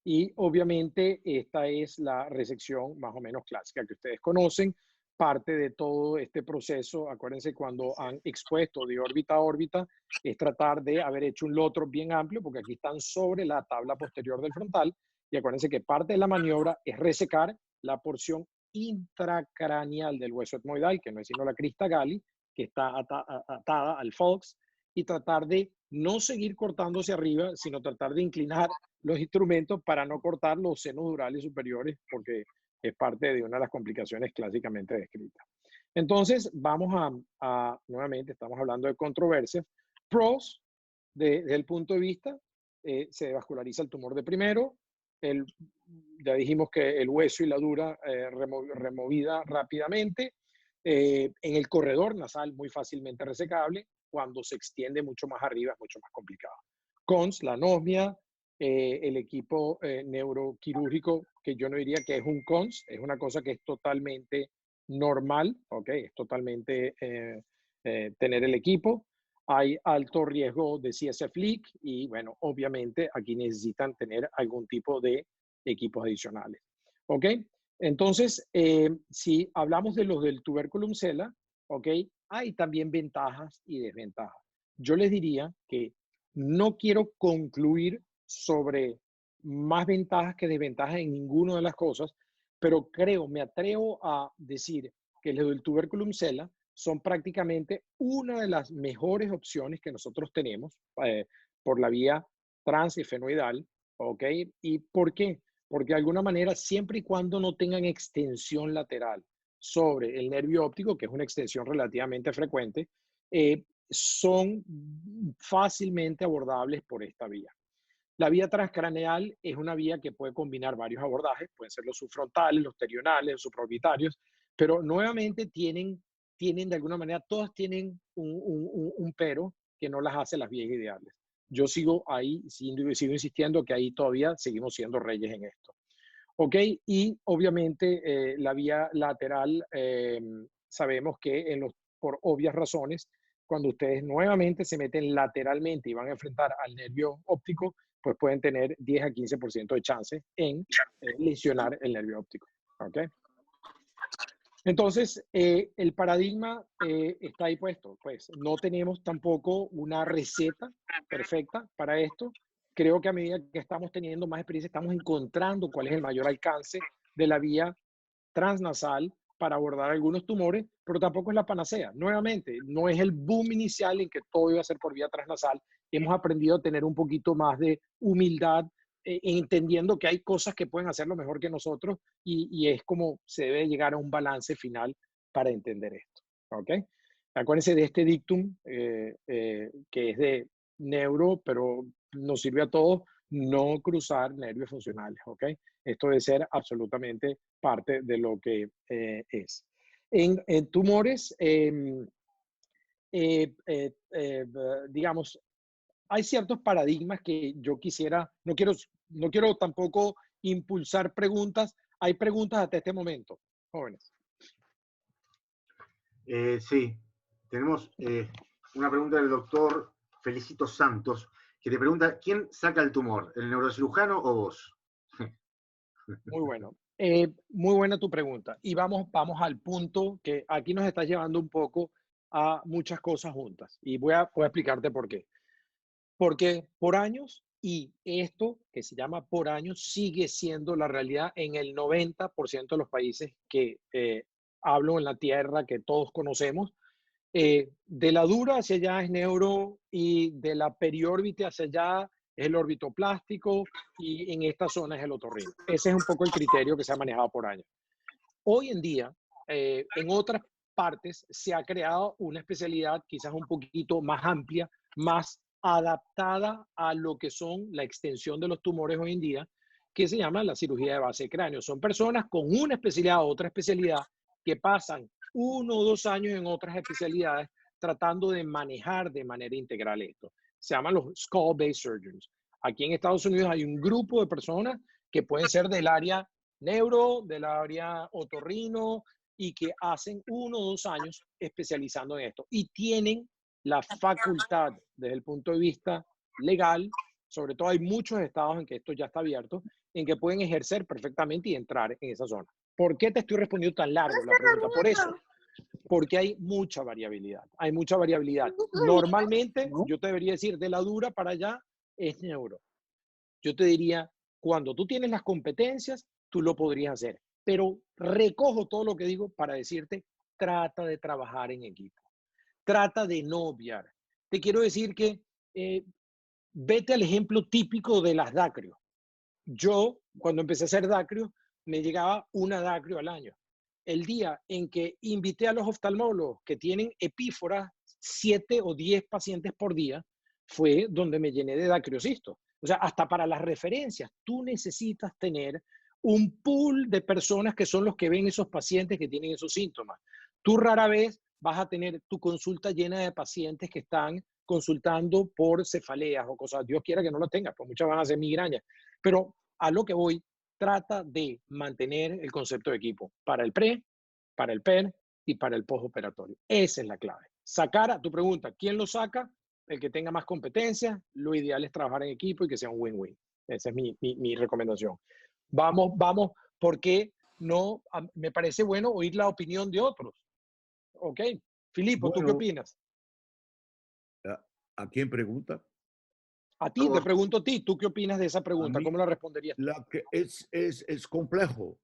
A: Y obviamente esta es la resección más o menos clásica que ustedes conocen. Parte de todo este proceso, acuérdense cuando han expuesto de órbita a órbita, es tratar de haber hecho un lotro bien amplio, porque aquí están sobre la tabla posterior del frontal, y acuérdense que parte de la maniobra es resecar la porción intracraneal del hueso etmoidal, que no es sino la crista Galli, que está atada al falx, y tratar de no seguir cortando hacia arriba, sino tratar de inclinar los instrumentos para no cortar los senos durales superiores, porque es parte de una de las complicaciones clásicamente descritas. Entonces, vamos nuevamente, estamos hablando de controversias. Pros, desde el punto de vista, se vasculariza el tumor de primero, ya dijimos que el hueso y la dura removida rápidamente, en el corredor nasal muy fácilmente resecable, cuando se extiende mucho más arriba es mucho más complicado. Cons, la anosmia, el equipo neuroquirúrgico, que yo no diría que es un cons, es una cosa que es totalmente normal, ¿ok? Es totalmente tener el equipo. Hay alto riesgo de CSF leak y, bueno, obviamente aquí necesitan tener algún tipo de equipos adicionales, ¿ok? Entonces, si hablamos de los del tuberculum cella, ¿ok? Hay también ventajas y desventajas. Yo les diría que no quiero concluir sobre más ventajas que desventajas en ninguna de las cosas, pero me atrevo a decir que los del tuberculum cella son prácticamente una de las mejores opciones que nosotros tenemos por la vía transefenoidal, ¿ok? ¿Y por qué? Porque de alguna manera, siempre y cuando no tengan extensión lateral sobre el nervio óptico, que es una extensión relativamente frecuente, son fácilmente abordables por esta vía. La vía transcraneal es una vía que puede combinar varios abordajes, pueden ser los subfrontales, los terionales, los supraorbitarios, pero nuevamente tienen de alguna manera, todas tienen un pero que no las hace las vías ideales. Yo sigo ahí, sigo insistiendo que ahí todavía seguimos siendo reyes en esto. ¿Ok? Y obviamente la vía lateral, sabemos que por obvias razones, cuando ustedes nuevamente se meten lateralmente y van a enfrentar al nervio óptico, pues pueden tener 10 a 15% de chance en lesionar el nervio óptico. ¿Ok? Entonces, el paradigma está ahí puesto. Pues no tenemos tampoco una receta perfecta para esto. Creo que a medida que estamos teniendo más experiencia, estamos encontrando cuál es el mayor alcance de la vía transnasal para abordar algunos tumores, pero tampoco es la panacea. Nuevamente, no es el boom inicial en que todo iba a ser por vía transnasal. Hemos aprendido a tener un poquito más de humildad, entendiendo que hay cosas que pueden hacerlo mejor que nosotros y es como se debe llegar a un balance final para entender esto. ¿Ok? Acuérdense de este dictum que es de neuro, pero nos sirve a todos no cruzar nervios funcionales. ¿Ok? Esto debe ser absolutamente parte de lo que es. En tumores, digamos, hay ciertos paradigmas que yo quisiera, no quiero tampoco impulsar preguntas. Hay preguntas hasta este momento, jóvenes.
C: Sí, tenemos una pregunta del doctor Felicito Santos, que te pregunta, ¿quién saca el tumor, el neurocirujano o vos?
A: Muy bueno. Muy buena tu pregunta. Y vamos al punto que aquí nos está llevando un poco a muchas cosas juntas. Y voy a explicarte por qué. Porque por años Y esto, que se llama por año, sigue siendo la realidad en el 90% de los países que hablo en la tierra, que todos conocemos. De la dura hacia allá es neuro y de la periórbita hacia allá es el orbitoplástico y en esta zona es el otorrino. Ese es un poco el criterio que se ha manejado por años. Hoy en día, en otras partes se ha creado una especialidad quizás un poquito más amplia, más adaptada a lo que son la extensión de los tumores hoy en día, que se llama la cirugía de base de cráneo. Son personas con una especialidad o otra especialidad que pasan 1 o 2 años en otras especialidades tratando de manejar de manera integral esto. Se llaman los skull-based surgeons. Aquí en Estados Unidos hay un grupo de personas que pueden ser del área neuro, del área otorrino, y que hacen 1 o 2 años especializando en esto. Y tienen la facultad, desde el punto de vista legal, sobre todo hay muchos estados en que esto ya está abierto, en que pueden ejercer perfectamente y entrar en esa zona. ¿Por qué te estoy respondiendo tan largo la pregunta? Por eso, porque hay mucha variabilidad. Hay mucha variabilidad. Normalmente, yo te debería decir, de la dura para allá es neuro. Yo te diría, cuando tú tienes las competencias, tú lo podrías hacer. Pero recojo todo lo que digo para decirte, trata de trabajar en equipo. Trata de no obviar. Te quiero decir que vete al ejemplo típico de las dacrio. Yo, cuando empecé a hacer dacrio, me llegaba una dacrio al año. El día en que invité a los oftalmólogos que tienen epíforas, 7 o 10 pacientes por día, fue donde me llené de dacriocisto. O sea, hasta para las referencias, tú necesitas tener un pool de personas que son los que ven esos pacientes que tienen esos síntomas. Tú rara vez vas a tener tu consulta llena de pacientes que están consultando por cefaleas o cosas. Dios quiera que no lo tengas, pues muchas van a ser migrañas. Pero a lo que voy, trata de mantener el concepto de equipo para el pre, para el per y para el postoperatorio. Esa es la clave. Sacar a tu pregunta, ¿quién lo saca? El que tenga más competencia. Lo ideal es trabajar en equipo y que sea un win-win. Esa es mi recomendación. Vamos, porque no, me parece bueno oír la opinión de otros. Ok. Filipo, ¿tú qué
D: Bueno,
A: opinas?
D: ¿a quién pregunta?
A: A ti, te pregunto a ti, ¿tú qué opinas de esa
D: A
A: pregunta?
D: mí,
A: ¿Cómo la responderías tú?
D: la que es complejo,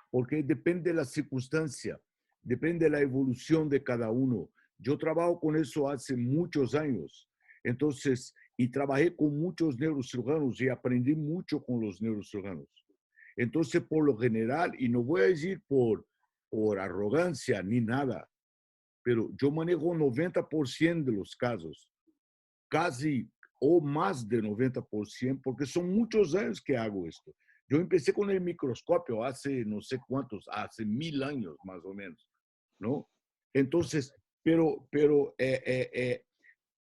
D: porque depende de la circunstancia, depende de la evolución de cada uno. Yo trabajo con eso hace muchos años, entonces, y trabajé con muchos neurocirujanos y aprendí mucho con los neurocirujanos. Entonces, por lo general, y no voy a decir por arrogancia ni nada, pero yo manejo 90% de los casos, casi o más de 90%, porque son muchos años que hago esto. Yo empecé con el microscopio hace no sé cuántos, hace 1000 años más o menos, ¿no? Entonces,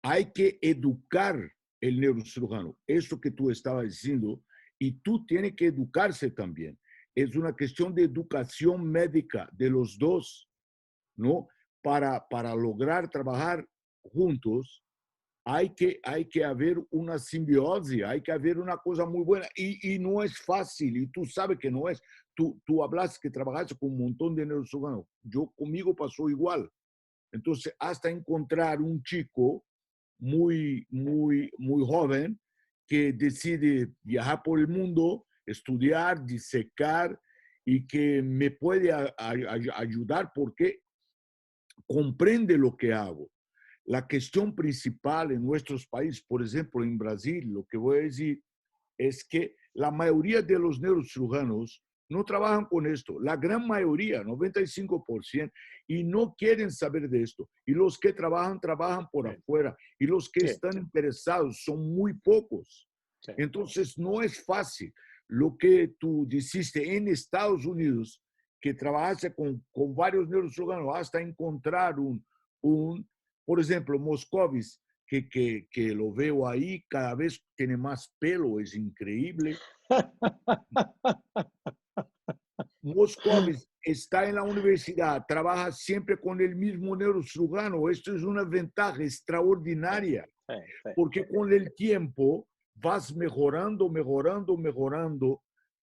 D: hay que educar el neurocirujano, eso que tú estabas diciendo, y tú tienes que educarse también. Es una cuestión de educación médica de los dos, ¿no? Para lograr trabajar juntos, hay que haber una simbiosis, hay que haber una cosa muy buena y no es fácil y tú sabes que no es. Tú hablas que trabajaste con un montón de neurocirujanos. Yo conmigo pasó igual. Entonces, hasta encontrar un chico muy joven que decide viajar por el mundo, estudiar, disecar y que me puede ayudar porque comprende lo que hago. La cuestión principal en nuestros países, por ejemplo, en Brasil, lo que voy a decir es que la mayoría de los neurocirujanos no trabajan con esto. La gran mayoría, 95%, y no quieren saber de esto. Y los que trabajan, trabajan por afuera. Y los que están interesados son muy pocos. Entonces, no es fácil. Lo que tú dijiste en Estados Unidos, que trabajaste con varios neurocirujanos hasta encontrar por ejemplo, Moscovis, que lo veo ahí, cada vez tiene más pelo, es increíble. Moscovis está en la universidad, trabaja siempre con el mismo neurocirujano. Esto es una ventaja extraordinaria, porque con el tiempo vas mejorando,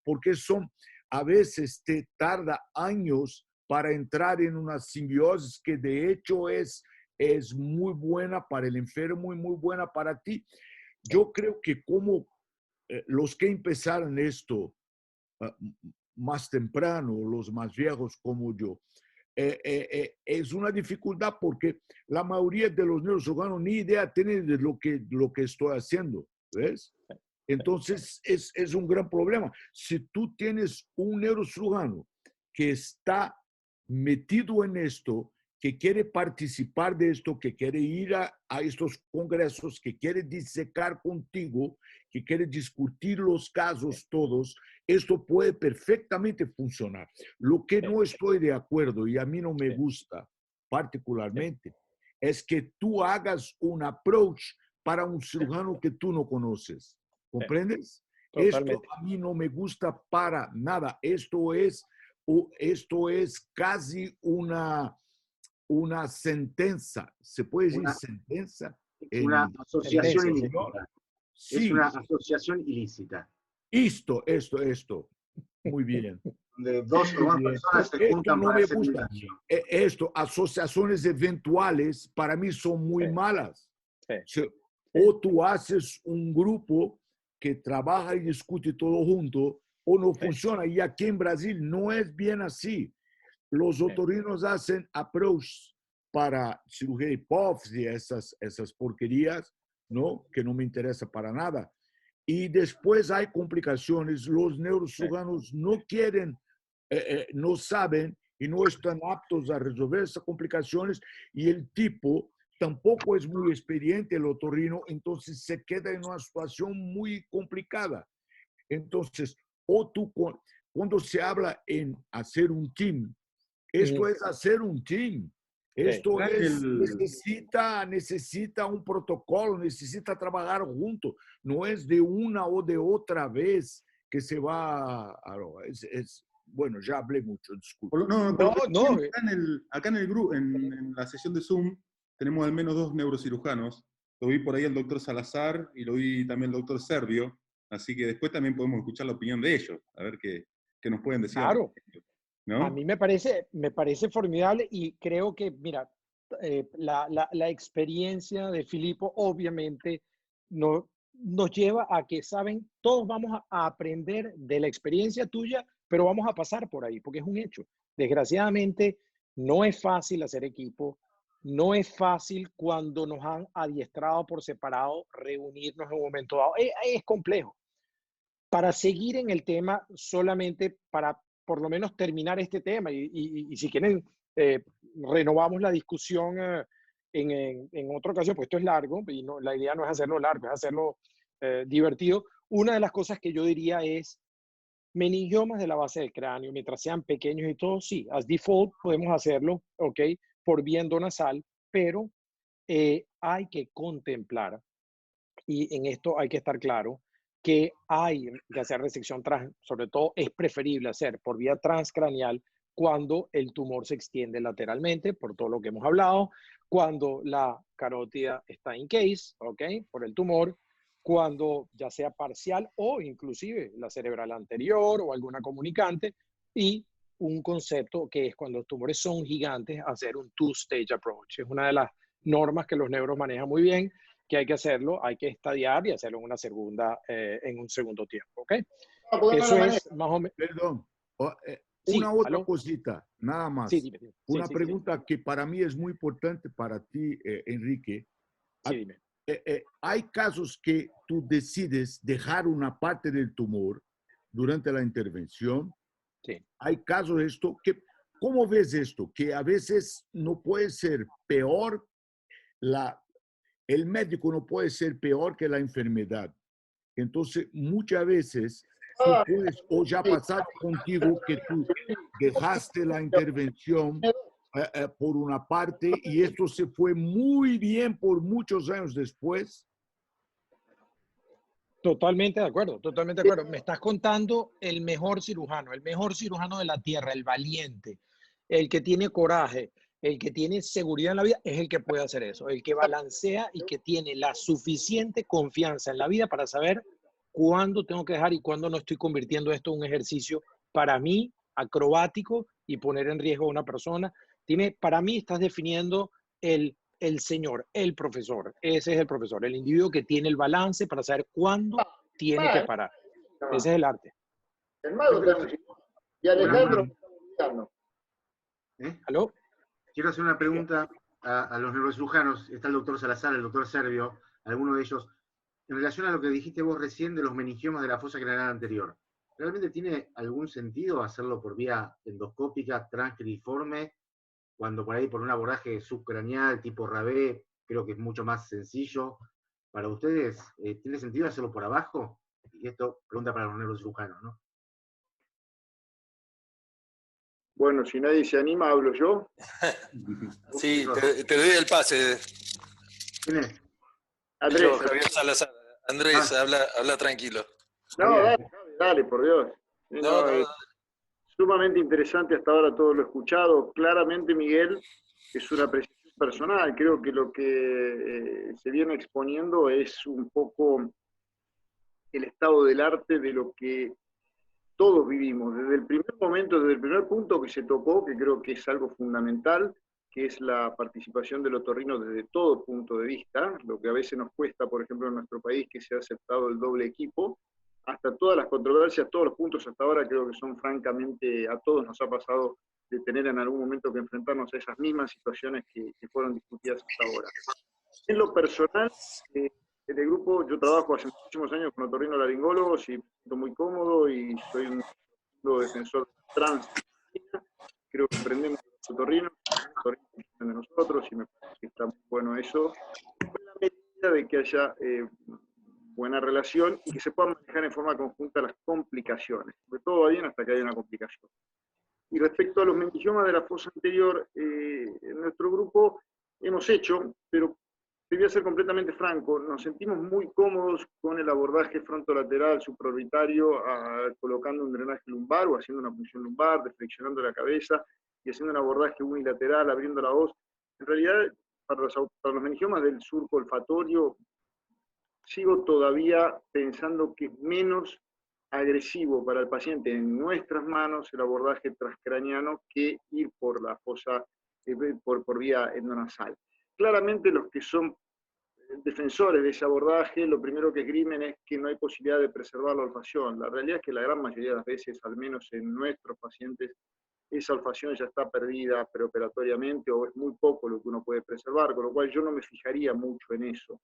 D: porque a veces te tarda años para entrar en una simbiosis que de hecho es muy buena para el enfermo y muy buena para ti. Yo creo que como los que empezaron esto más temprano, los más viejos como yo, es una dificultad porque la mayoría de los neurocirujanos ni idea tienen de lo que estoy haciendo, ¿ves? Entonces es un gran problema. Si tú tienes un neurocirujano que está metido en esto, que quiere participar de esto, que quiere ir a estos congresos, que quiere disecar contigo, que quiere discutir los casos todos, esto puede perfectamente funcionar. Lo que no estoy de acuerdo y a mí no me gusta particularmente es que tú hagas un approach para un cirujano que tú no conoces. ¿Comprendes? Esto a mí no me gusta para nada. Esto es casi una sentencia. ¿Se puede decir sentencia?
C: Una asociación ilícita.
D: Sí.
C: Es una asociación ilícita.
D: Esto. Muy bien.
C: Donde dos o más personas se juntan para hacer un daño.
D: Esto, asociaciones eventuales, para mí son muy malas. O tú haces un grupo que trabaja y discute todo junto, o no funciona. Y aquí en Brasil no es bien así. Los otorrinos hacen approach para cirugía de hipófisis, esas porquerías, ¿no? Que no me interesa para nada. Y después hay complicaciones. Los neurocirujanos no quieren, no saben y no están aptos a resolver esas complicaciones. Y el tipo tampoco es muy experiente, el otorrino, entonces se queda en una situación muy complicada. Entonces, cuando se habla en hacer un team, esto es hacer un team. Esto necesita un protocolo, necesita trabajar juntos. No es de una o de otra vez que se va a... Bueno, ya hablé mucho, disculpe.
B: Acá en el grupo, en la sesión de Zoom, tenemos al menos 2 neurocirujanos. Lo vi por ahí el doctor Salazar y lo vi también el doctor Servio. Así que después también podemos escuchar la opinión de ellos, a ver qué nos pueden decir.
A: Claro.
B: ¿No?
A: A mí me parece formidable y creo que, mira, la experiencia de Filippo obviamente nos lleva a que, ¿saben? Todos vamos a aprender de la experiencia tuya, pero vamos a pasar por ahí, porque es un hecho. Desgraciadamente, no es fácil hacer equipo, no es fácil cuando nos han adiestrado por separado, reunirnos en un momento dado. Es complejo. Para seguir en el tema, solamente para por lo menos terminar este tema y si quieren, renovamos la discusión en otra ocasión, pues esto es largo y no, la idea no es hacerlo largo, es hacerlo divertido. Una de las cosas que yo diría es meningiomas de la base del cráneo, mientras sean pequeños y todo, sí, as default podemos hacerlo, ¿ok? Por viento nasal, pero hay que contemplar, y en esto hay que estar claro, que hay que hacer resección sobre todo es preferible hacer por vía transcraneal cuando el tumor se extiende lateralmente, por todo lo que hemos hablado, cuando la carótida está in case, ¿ok? Por el tumor, cuando ya sea parcial o inclusive la cerebral anterior o alguna comunicante, y un concepto que es cuando los tumores son gigantes, hacer un two-stage approach. Es una de las normas que los neuros manejan muy bien, que hay que hacerlo, hay que estadiar y hacerlo en un segundo tiempo, ¿ok? Eso es más o menos.
D: Perdón,
A: Sí,
D: una otra
A: ¿aló?
D: cosita, nada más.
A: Sí, dime.
D: Una pregunta que para mí es muy importante para ti, Enrique.
A: Sí, dime.
D: Hay casos que tú decides dejar una parte del tumor durante la intervención.
A: Sí.
D: Hay casos de esto que, ¿cómo ves esto? Que a veces no puede ser peor el médico no puede ser peor que la enfermedad. Entonces, muchas veces, tú puedes, o ya ha pasado contigo que tú dejaste la intervención por una parte y esto se fue muy bien por muchos años después.
A: Totalmente de acuerdo, totalmente de acuerdo. Me estás contando el mejor cirujano de la tierra, el valiente, el que tiene coraje, el que tiene seguridad en la vida, es el que puede hacer eso, el que balancea y que tiene la suficiente confianza en la vida para saber cuándo tengo que dejar y cuándo no estoy convirtiendo esto en un ejercicio para mí acrobático y poner en riesgo a una persona. Para mí estás definiendo el señor, el profesor. Ese es el profesor, el individuo que tiene el balance para saber cuándo tiene que parar. Ese es el arte.
E: El mago y Alejandro.
A: ¿Aló?
C: Quiero hacer una pregunta a los neurocirujanos. Está el doctor Salazar, el doctor Servio, alguno de ellos. En relación a lo que dijiste vos recién de los meningiomas de la fosa craneal anterior, ¿realmente tiene algún sentido hacerlo por vía endoscópica transcriforme, cuando por ahí por un abordaje subcraneal tipo Rabé creo que es mucho más sencillo? Para ustedes, ¿tiene sentido hacerlo por abajo? Y esto pregunta para los neurocirujanos, ¿no?
E: Bueno, si nadie se anima, hablo yo.
F: Sí, te doy el pase.
C: ¿Quién es?
E: Andrés.
F: Yo, Javier Salazar. Andrés, habla tranquilo.
E: No, dale, por Dios.
F: No.
E: Sumamente interesante hasta ahora todo lo escuchado. Claramente, Miguel, es una apreciación personal. Creo que lo que se viene exponiendo es un poco el estado del arte de lo que todos vivimos. Desde el primer momento, desde el primer punto que se tocó, que creo que es algo fundamental, que es la participación del otorrino desde todo punto de vista, lo que a veces nos cuesta, por ejemplo, en nuestro país, que se ha aceptado el doble equipo, hasta todas las controversias, todos los puntos hasta ahora, creo que son francamente, a todos nos ha pasado de tener en algún momento que enfrentarnos a esas mismas situaciones que fueron discutidas hasta ahora. En lo personal, en el grupo, yo trabajo hace muchísimos años con otorrinolaringólogos y me siento muy cómodo y soy un defensor trans. Creo que aprendemos los otorrinos de nosotros y me parece que está muy bueno eso, con la medida de que haya buena relación y que se puedan manejar en forma conjunta las complicaciones. Porque todo va bien hasta que haya una complicación. Y respecto a los meningiomas de la fosa anterior, en nuestro grupo hemos hecho, pero te voy a ser completamente franco, nos sentimos muy cómodos con el abordaje frontolateral supraorbitario, colocando un drenaje lumbar o haciendo una punción lumbar, deflexionando la cabeza y haciendo un abordaje unilateral, abriendo la voz. En realidad, para los meningiomas del surco olfatorio, sigo todavía pensando que es menos agresivo para el paciente en nuestras manos el abordaje transcraniano que ir por la fosa, por vía endonasal. Claramente los que son defensores de ese abordaje, lo primero que esgrimen es que no hay posibilidad de preservar la olfacción. La realidad es que la gran mayoría de las veces, al menos en nuestros pacientes, esa olfacción ya está perdida preoperatoriamente o es muy poco lo que uno puede preservar, con lo cual yo no me fijaría mucho en eso.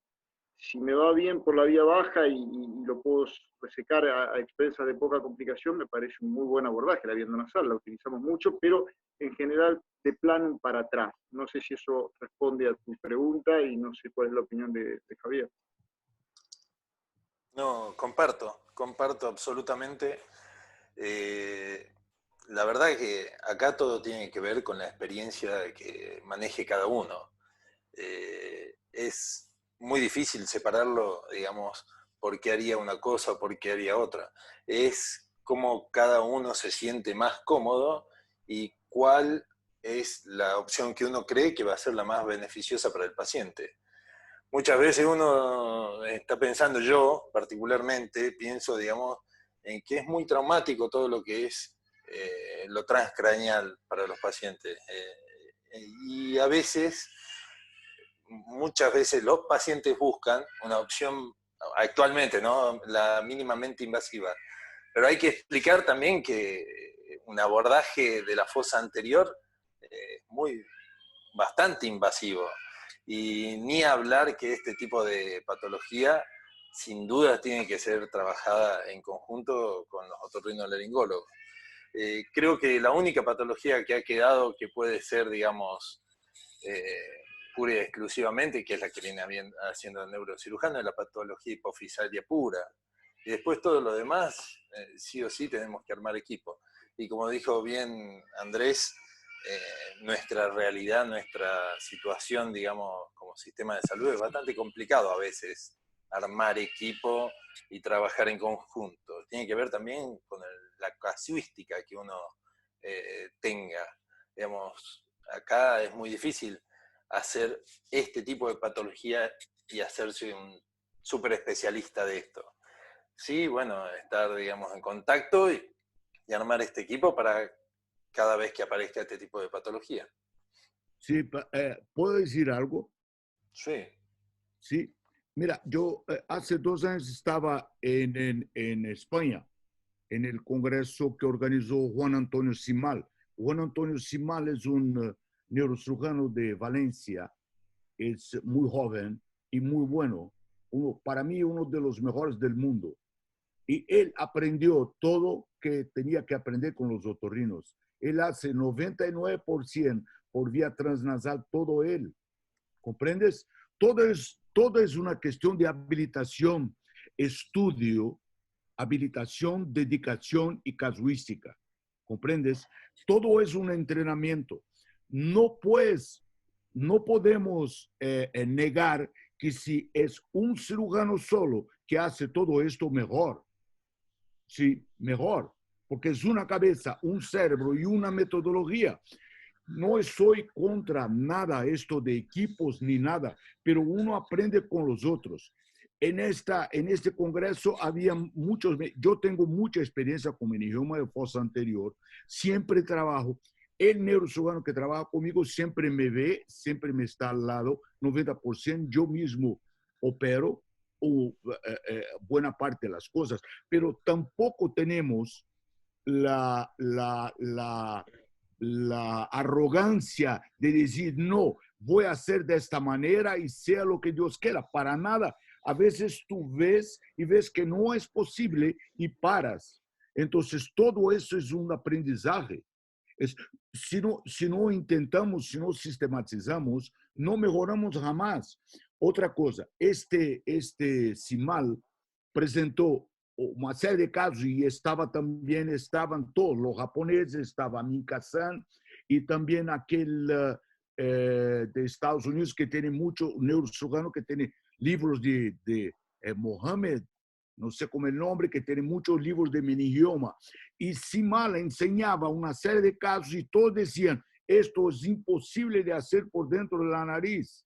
E: Si me va bien por la vía baja y lo puedo resecar a expensas de poca complicación, me parece un muy buen abordaje la vía endonasal, la utilizamos mucho, pero en general de plano para atrás. No sé si eso responde a tu pregunta y no sé cuál es la opinión de Javier.
F: No, comparto absolutamente. La verdad es que acá todo tiene que ver con la experiencia que maneje cada uno. Es muy difícil separarlo, digamos, por qué haría una cosa o por qué haría otra. Es cómo cada uno se siente más cómodo y cuál es la opción que uno cree que va a ser la más beneficiosa para el paciente. Muchas veces uno está pensando, yo particularmente, pienso, digamos, en que es muy traumático todo lo que es lo transcraneal para los pacientes. Y a veces, muchas veces los pacientes buscan una opción, actualmente, ¿no?, la mínimamente invasiva. Pero hay que explicar también que un abordaje de la fosa anterior es bastante invasivo. Y ni hablar que este tipo de patología sin duda tiene que ser trabajada en conjunto con los otorrinolaringólogos. Creo que la única patología que ha quedado que puede ser, digamos, pura y exclusivamente, que es la que viene haciendo el neurocirujano, es la patología hipofisaria pura. Y después todo lo demás, sí o sí tenemos que armar equipo. Y como dijo bien Andrés, nuestra realidad, nuestra situación, digamos, como sistema de salud es bastante complicado a veces armar equipo y trabajar en conjunto. Tiene que ver también con la casuística que uno tenga. Digamos, acá es muy difícil hacer este tipo de patología y hacerse un súper especialista de esto. Sí, bueno, estar, digamos, en contacto y armar este equipo para cada vez que aparezca este tipo de patología.
D: Sí, ¿puedo decir algo?
F: Sí.
D: Sí. Mira, yo hace 2 años estaba en España, en el congreso que organizó Juan Antonio Simal. Juan Antonio Simal es un neurocirujano de Valencia, es muy joven y muy bueno. Para mí, uno de los mejores del mundo. Y él aprendió todo que tenía que aprender con los otorrinos. Él hace 99% por vía transnasal, todo él. ¿Comprendes? Todo es una cuestión de habilitación, estudio, habilitación, dedicación y casuística. ¿Comprendes? Todo es un entrenamiento. No podemos negar que si es un cirujano solo que hace todo esto, mejor. Sí, mejor. Porque es una cabeza, un cerebro y una metodología. No soy contra nada esto de equipos ni nada, pero uno aprende con los otros. En este congreso había muchos, yo tengo mucha experiencia con meningioma de fosa anterior, siempre trabajo, el neurocirujano que trabaja conmigo siempre me ve, siempre me está al lado, 90%, yo mismo opero buena parte de las cosas, pero tampoco tenemos la arrogancia de decir, no, voy a hacer de esta manera y sea lo que Dios quiera. Para nada. A veces tú ves y ves que no es posible y paras. Entonces, todo eso es un aprendizaje. Si no intentamos, si no sistematizamos, no mejoramos jamás. Otra cosa, este Simal presentó una serie de casos y estaban todos, los japoneses, estaba Minka-san y también aquel de Estados Unidos que tiene mucho neurocirujano, que tiene libros de Mohamed, no sé cómo el nombre, que tiene muchos libros de meningioma. Y Simal enseñaba una serie de casos y todos decían, esto es imposible de hacer por dentro de la nariz,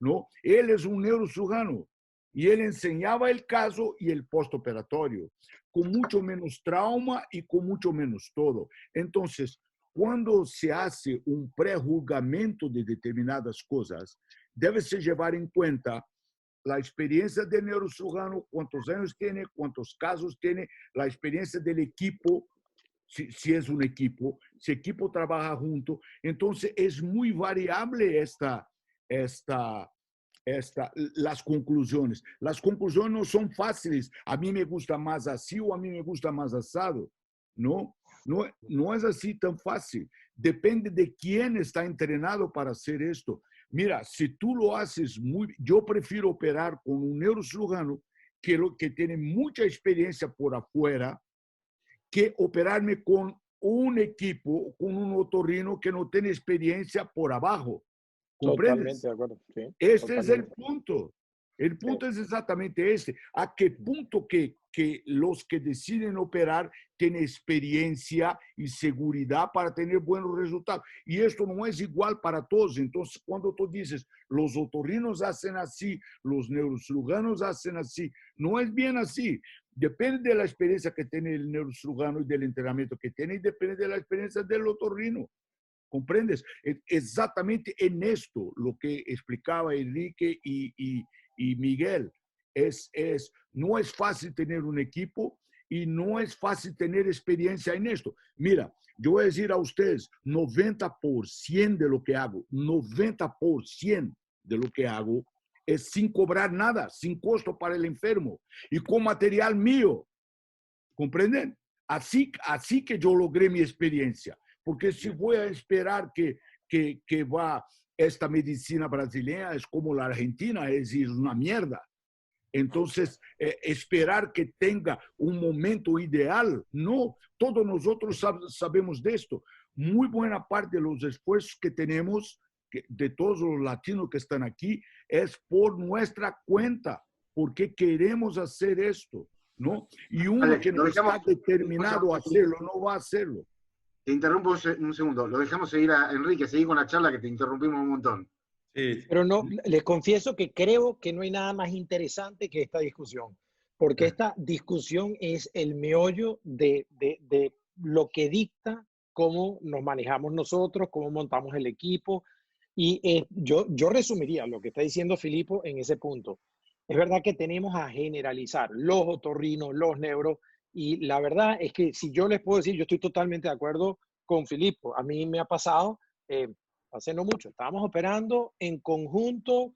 D: ¿no? Él es un neurocirujano. Y él enseñaba el caso y el postoperatorio, con mucho menos trauma y con mucho menos todo. Entonces, cuando se hace un prejuzgamento de determinadas cosas, debe-se llevar en cuenta la experiencia del neurocirujano, cuántos años tiene, cuántos casos tiene, la experiencia del equipo, si es un equipo, si el equipo trabaja junto. Entonces, es muy variable las conclusiones. Las conclusiones no son fáciles. A mí me gusta más así o a mí me gusta más asado. No es así tan fácil. Depende de quién está entrenado para hacer esto. Mira, si tú lo haces yo prefiero operar con un neurocirujano que tiene mucha experiencia por afuera, que operarme con un equipo, con un otorrino que no tiene experiencia por abajo. ¿Comprendes?
A: Totalmente de acuerdo. Sí,
D: este
A: totalmente.
D: es el punto. El punto es exactamente este. ¿A qué punto que los que deciden operar tienen experiencia y seguridad para tener buenos resultados? Y esto no es igual para todos. Entonces, cuando tú dices, los otorrinos hacen así, los neurocirujanos hacen así, no es bien así. Depende de la experiencia que tiene el neurocirujano y del entrenamiento que tiene, y depende de la experiencia del otorrino. ¿Comprendes? Exactamente en esto lo que explicaba Enrique y Miguel. No es fácil tener un equipo y no es fácil tener experiencia en esto. Mira, yo voy a decir a ustedes, 90% de lo que hago, 90% de lo que hago es sin cobrar nada, sin costo para el enfermo y con material mío. ¿Comprenden? Así que yo logré mi experiencia. Porque si voy a esperar que va esta medicina brasileña, es como la argentina, es decir, una mierda. Entonces, esperar que tenga un momento ideal, no. Todos nosotros sabemos de esto. Muy buena parte de los esfuerzos que tenemos, de todos los latinos que están aquí, es por nuestra cuenta, porque queremos hacer esto, ¿no? Y uno que no está determinado a hacerlo, no va a hacerlo.
C: Te interrumpo un segundo. Lo dejamos seguir a Enrique, seguir con la charla que te interrumpimos un montón.
B: Sí.
A: Pero no, les confieso que creo que no hay nada más interesante que esta discusión, porque esta discusión es el meollo de lo que dicta cómo nos manejamos nosotros, cómo montamos el equipo. Y yo resumiría lo que está diciendo Filipo en ese punto. es verdad que tenemos a generalizar los otorrinos, los neuros, y la verdad es que si yo les puedo decir, yo estoy totalmente de acuerdo con Filippo. A mí me ha pasado, hace no mucho, estábamos operando en conjunto,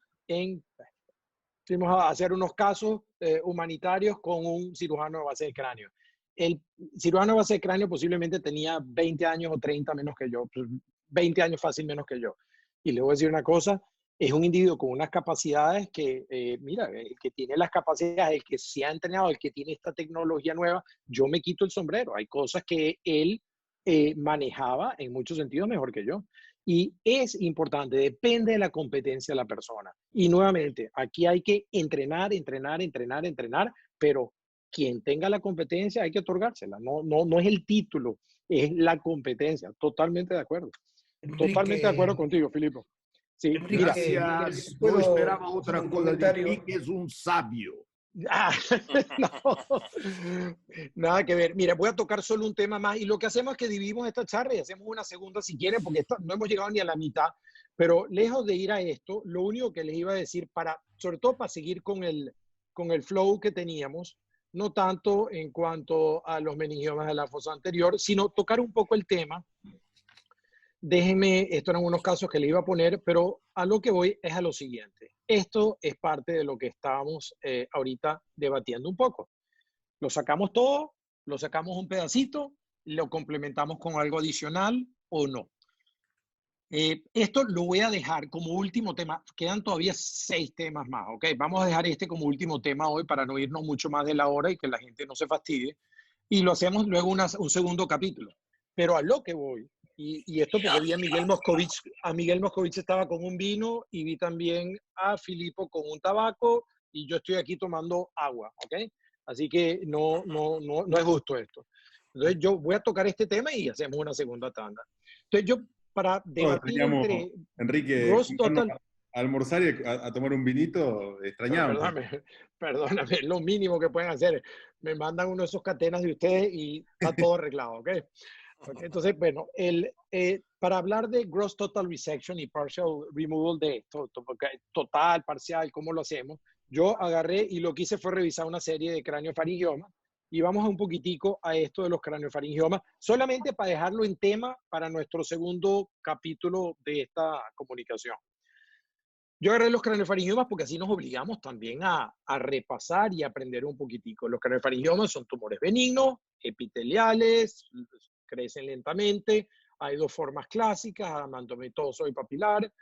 A: fuimos a hacer unos casos humanitarios con un cirujano de base de cráneo. El cirujano de base de cráneo posiblemente tenía 20 años o 30 menos que yo, 20 años fácil menos que yo. Y le voy a decir una cosa, es un individuo con unas capacidades que, mira, el que tiene las capacidades, el que se ha entrenado, el que tiene esta tecnología nueva, yo me quito el sombrero. Hay cosas que él manejaba en muchos sentidos mejor que yo. Y es importante, depende de la competencia de la persona. Y nuevamente, aquí hay que entrenar, entrenar, entrenar, entrenar, pero quien tenga la competencia hay que otorgársela. No es el título, es la competencia. Totalmente de acuerdo. Totalmente de acuerdo contigo, Filipo. Sí, mira,
D: gracias. No esperaba otra cosa de ti, que es un sabio.
A: No, nada que ver. Mira, voy a tocar solo un tema más y lo que hacemos es que dividimos esta charla y hacemos una segunda si quieren, porque no hemos llegado ni a la mitad, pero lejos de ir a esto, lo único que les iba a decir, sobre todo para seguir con el flow que teníamos, no tanto en cuanto a los meningiomas de la fosa anterior, sino tocar un poco el tema. Déjenme, estos eran unos casos que le iba a poner, pero a lo que voy es a lo siguiente. Esto es parte de lo que estábamos ahorita debatiendo un poco. Lo sacamos todo, lo sacamos un pedacito, lo complementamos con algo adicional o no. Esto lo voy a dejar como último tema. Quedan todavía 6 temas más, ¿ok? Vamos a dejar este como último tema hoy para no irnos mucho más de la hora y que la gente no se fastidie. Y lo hacemos luego un segundo capítulo. Pero a lo que voy, y esto porque vi a Miguel Moscovich estaba con un vino y vi también a Filippo con un tabaco y yo estoy aquí tomando agua, ¿ok? Así que no es justo esto. Entonces yo voy a tocar este tema y hacemos una segunda tanda. Entonces yo, para debatir entre
B: Enrique,
A: Gross Total...
B: a almorzar y a tomar un vinito, extrañamos.
A: Perdóname, es lo mínimo que pueden hacer. Me mandan uno de esos catenas de ustedes y está todo arreglado, ¿ok? Entonces, bueno, para hablar de gross total resection y partial removal de esto, total, parcial, cómo lo hacemos, yo agarré y lo que hice fue revisar una serie de craniofaringiomas y vamos un poquitico a esto de los craniofaringiomas, solamente para dejarlo en tema para nuestro segundo capítulo de esta comunicación. Yo agarré los craniofaringiomas porque así nos obligamos también a repasar y aprender un poquitico. Los craniofaringiomas son tumores benignos, epiteliales, crecen lentamente. Hay 2 formas clásicas, adamantomatoso y papilar.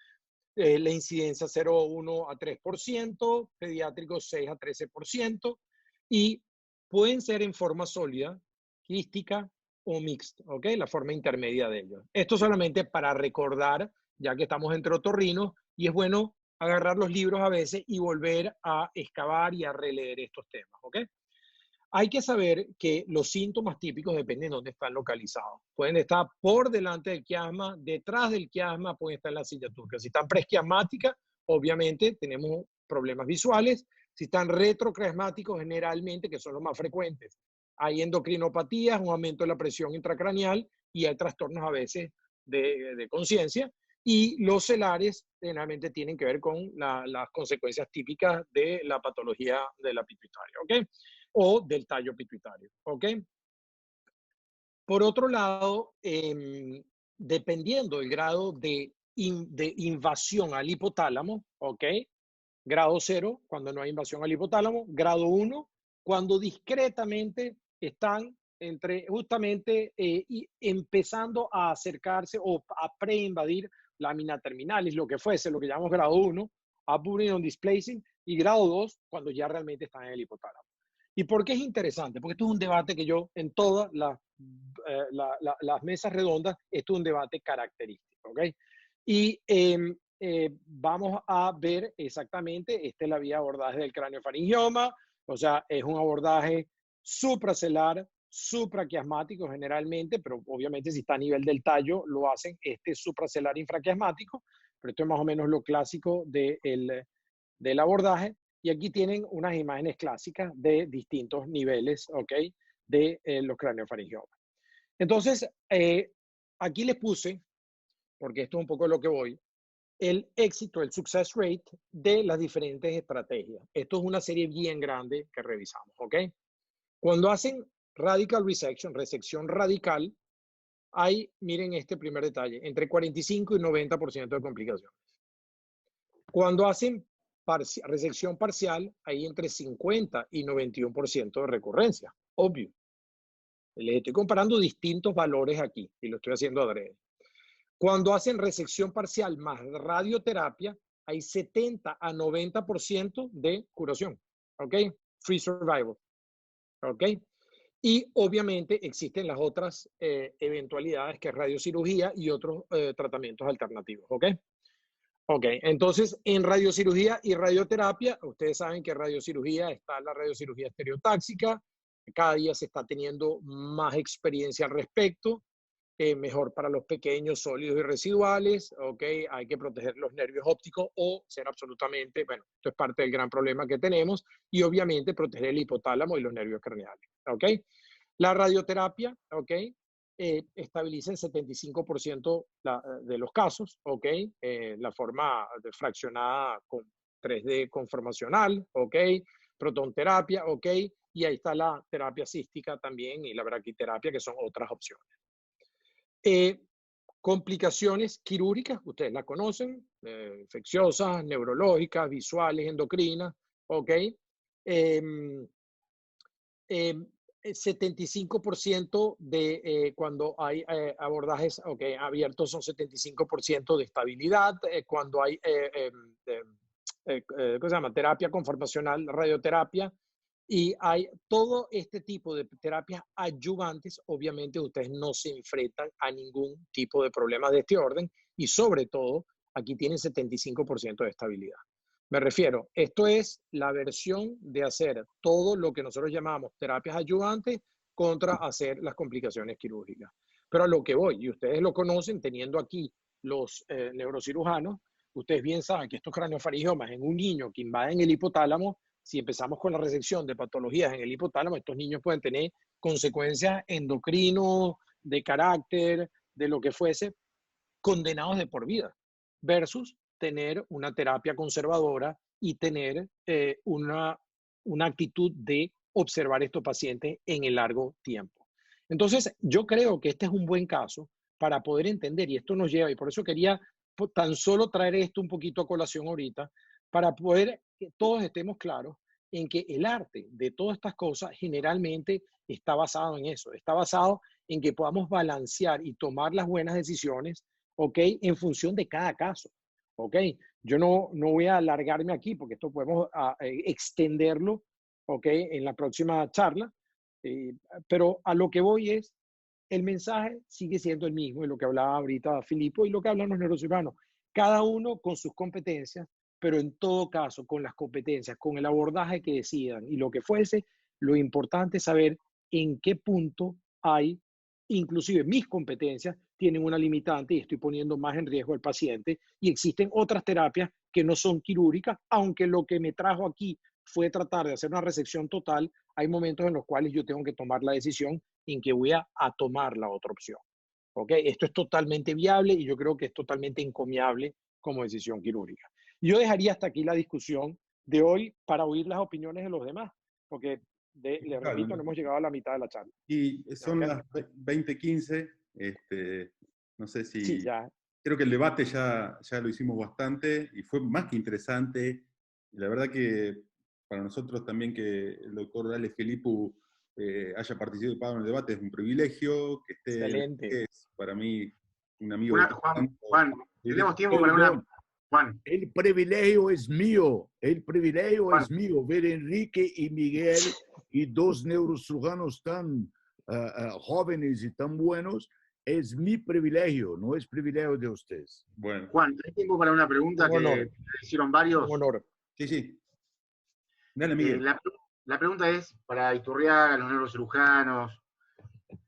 A: La incidencia 0,1 a 3%, pediátricos 6 a 13%, y pueden ser en forma sólida, quística o mixta, ¿ok? La forma intermedia de ellos. Esto solamente para recordar, ya que estamos entre otorrinos, y es bueno agarrar los libros a veces y volver a excavar y a releer estos temas, ¿ok? Hay que saber que los síntomas típicos dependen de dónde están localizados. Pueden estar por delante del quiasma, detrás del quiasma, pueden estar en la silla turca. Si están presquiasmáticas, obviamente tenemos problemas visuales. Si están retroquiasmáticos, generalmente, que son los más frecuentes, hay endocrinopatías, un aumento de la presión intracraneal y hay trastornos a veces de conciencia. Y los celares generalmente tienen que ver con las consecuencias típicas de la patología de la pituitaria, ¿ok? O del tallo pituitario, ¿ok? Por otro lado, dependiendo del grado de invasión al hipotálamo, ¿ok? Grado 0, cuando no hay invasión al hipotálamo. Grado 1, cuando discretamente están justamente empezando a acercarse o a preinvadir lámina terminalis, lo que fuese, lo que llamamos grado 1, upwarding on displacing, y grado 2, cuando ya realmente están en el hipotálamo. ¿Y por qué es interesante? Porque esto es un debate que yo, en todas las mesas redondas, esto es un debate característico, ¿ok? Y vamos a ver exactamente, esta es la vía de abordaje del craniofaringioma, o sea, es un abordaje supracelular, supraquiasmático generalmente, pero obviamente si está a nivel del tallo, lo hacen supracelular infraquiasmático, pero esto es más o menos lo clásico del abordaje. Y aquí tienen unas imágenes clásicas de distintos niveles, ¿ok? De los craniofaringiomas. Entonces, aquí les puse, porque esto es un poco lo que voy, el éxito, el success rate de las diferentes estrategias. Esto es una serie bien grande que revisamos, ¿ok? Cuando hacen radical resection, resección radical, hay, miren este primer detalle, entre 45 y 90% de complicaciones. Cuando hacen resección parcial, hay entre 50 y 91% de recurrencia, obvio. Les estoy comparando distintos valores aquí y lo estoy haciendo adrede. Cuando hacen resección parcial más radioterapia, hay 70 a 90% de curación, ¿ok? Free survival, ¿ok? Y obviamente existen las otras eventualidades que es radiocirugía y otros tratamientos alternativos, ¿ok? Ok, entonces en radiocirugía y radioterapia, ustedes saben que radiocirugía está la radiocirugía estereotáxica, cada día se está teniendo más experiencia al respecto, mejor para los pequeños, sólidos y residuales, ok, hay que proteger los nervios ópticos o ser absolutamente, bueno, esto es parte del gran problema que tenemos, y obviamente proteger el hipotálamo y los nervios craneales, ok. La radioterapia, ok, estabiliza en 75% de los casos, ok, la forma fraccionada con 3D conformacional, ok, protonterapia, ok, y ahí está la terapia cística también y la braquiterapia, que son otras opciones. Complicaciones quirúrgicas, ustedes la conocen, infecciosas, neurológicas, visuales, endocrinas, ok. 75% de cuando hay abordajes abiertos son 75% de estabilidad. Cuando hay ¿cómo se llama? Terapia conformacional, radioterapia, y hay todo este tipo de terapias adyuvantes, obviamente ustedes no se enfrentan a ningún tipo de problemas de este orden y sobre todo aquí tienen 75% de estabilidad. Me refiero, esto es la versión de hacer todo lo que nosotros llamamos terapias adyuvantes contra hacer las complicaciones quirúrgicas. Pero a lo que voy, y ustedes lo conocen teniendo aquí los neurocirujanos, ustedes bien saben que estos craniofarigiomas en un niño que invaden el hipotálamo, si empezamos con la resección de patologías en el hipotálamo, estos niños pueden tener consecuencias endocrinos, de carácter, de lo que fuese, condenados de por vida, versus tener una terapia conservadora y tener una actitud de observar a estos pacientes en el largo tiempo. Entonces, yo creo que este es un buen caso para poder entender, y esto nos lleva, y por eso quería tan solo traer esto un poquito a colación ahorita, para poder que todos estemos claros en que el arte de todas estas cosas generalmente está basado en eso, está basado en que podamos balancear y tomar las buenas decisiones, ¿ok? En función de cada caso, ¿ok? Yo no voy a alargarme aquí porque esto podemos extenderlo, ¿ok? En la próxima charla, pero a lo que voy es, el mensaje sigue siendo el mismo, y lo que hablaba ahorita Filipo y lo que hablan los neurocirujanos, cada uno con sus competencias, pero en todo caso, con las competencias, con el abordaje que decidan y lo que fuese, lo importante es saber en qué punto hay, inclusive mis competencias tienen una limitante y estoy poniendo más en riesgo al paciente, y existen otras terapias que no son quirúrgicas, aunque lo que me trajo aquí fue tratar de hacer una resección total, hay momentos en los cuales yo tengo que tomar la decisión en que voy a tomar la otra opción. ¿Ok? Esto es totalmente viable y yo creo que es totalmente encomiable como decisión quirúrgica. Yo dejaría hasta aquí la discusión de hoy para oír las opiniones de los demás, porque, les repito, no hemos llegado a la mitad de la charla.
B: Y son
A: ¿Okay?
B: las 20:15, no sé si...
A: Sí, ya.
B: Creo que el debate ya lo hicimos bastante y fue más que interesante. Y la verdad que para nosotros también que el doctor Ale Filippo haya participado en el debate es un privilegio, que esté,
A: Excelente.
B: es para mí un amigo.
C: Juan, tenemos tiempo para una... Juan.
D: El privilegio es mío, es mío, ver Enrique y Miguel y dos neurocirujanos tan jóvenes y tan buenos. Es mi privilegio, no es privilegio de ustedes.
B: Bueno.
C: Juan, ¿hay tiempo para una pregunta que hicieron varios?
A: Un honor.
B: Sí. Dale, Miguel.
C: La pregunta es para Iturriaga, los neurocirujanos,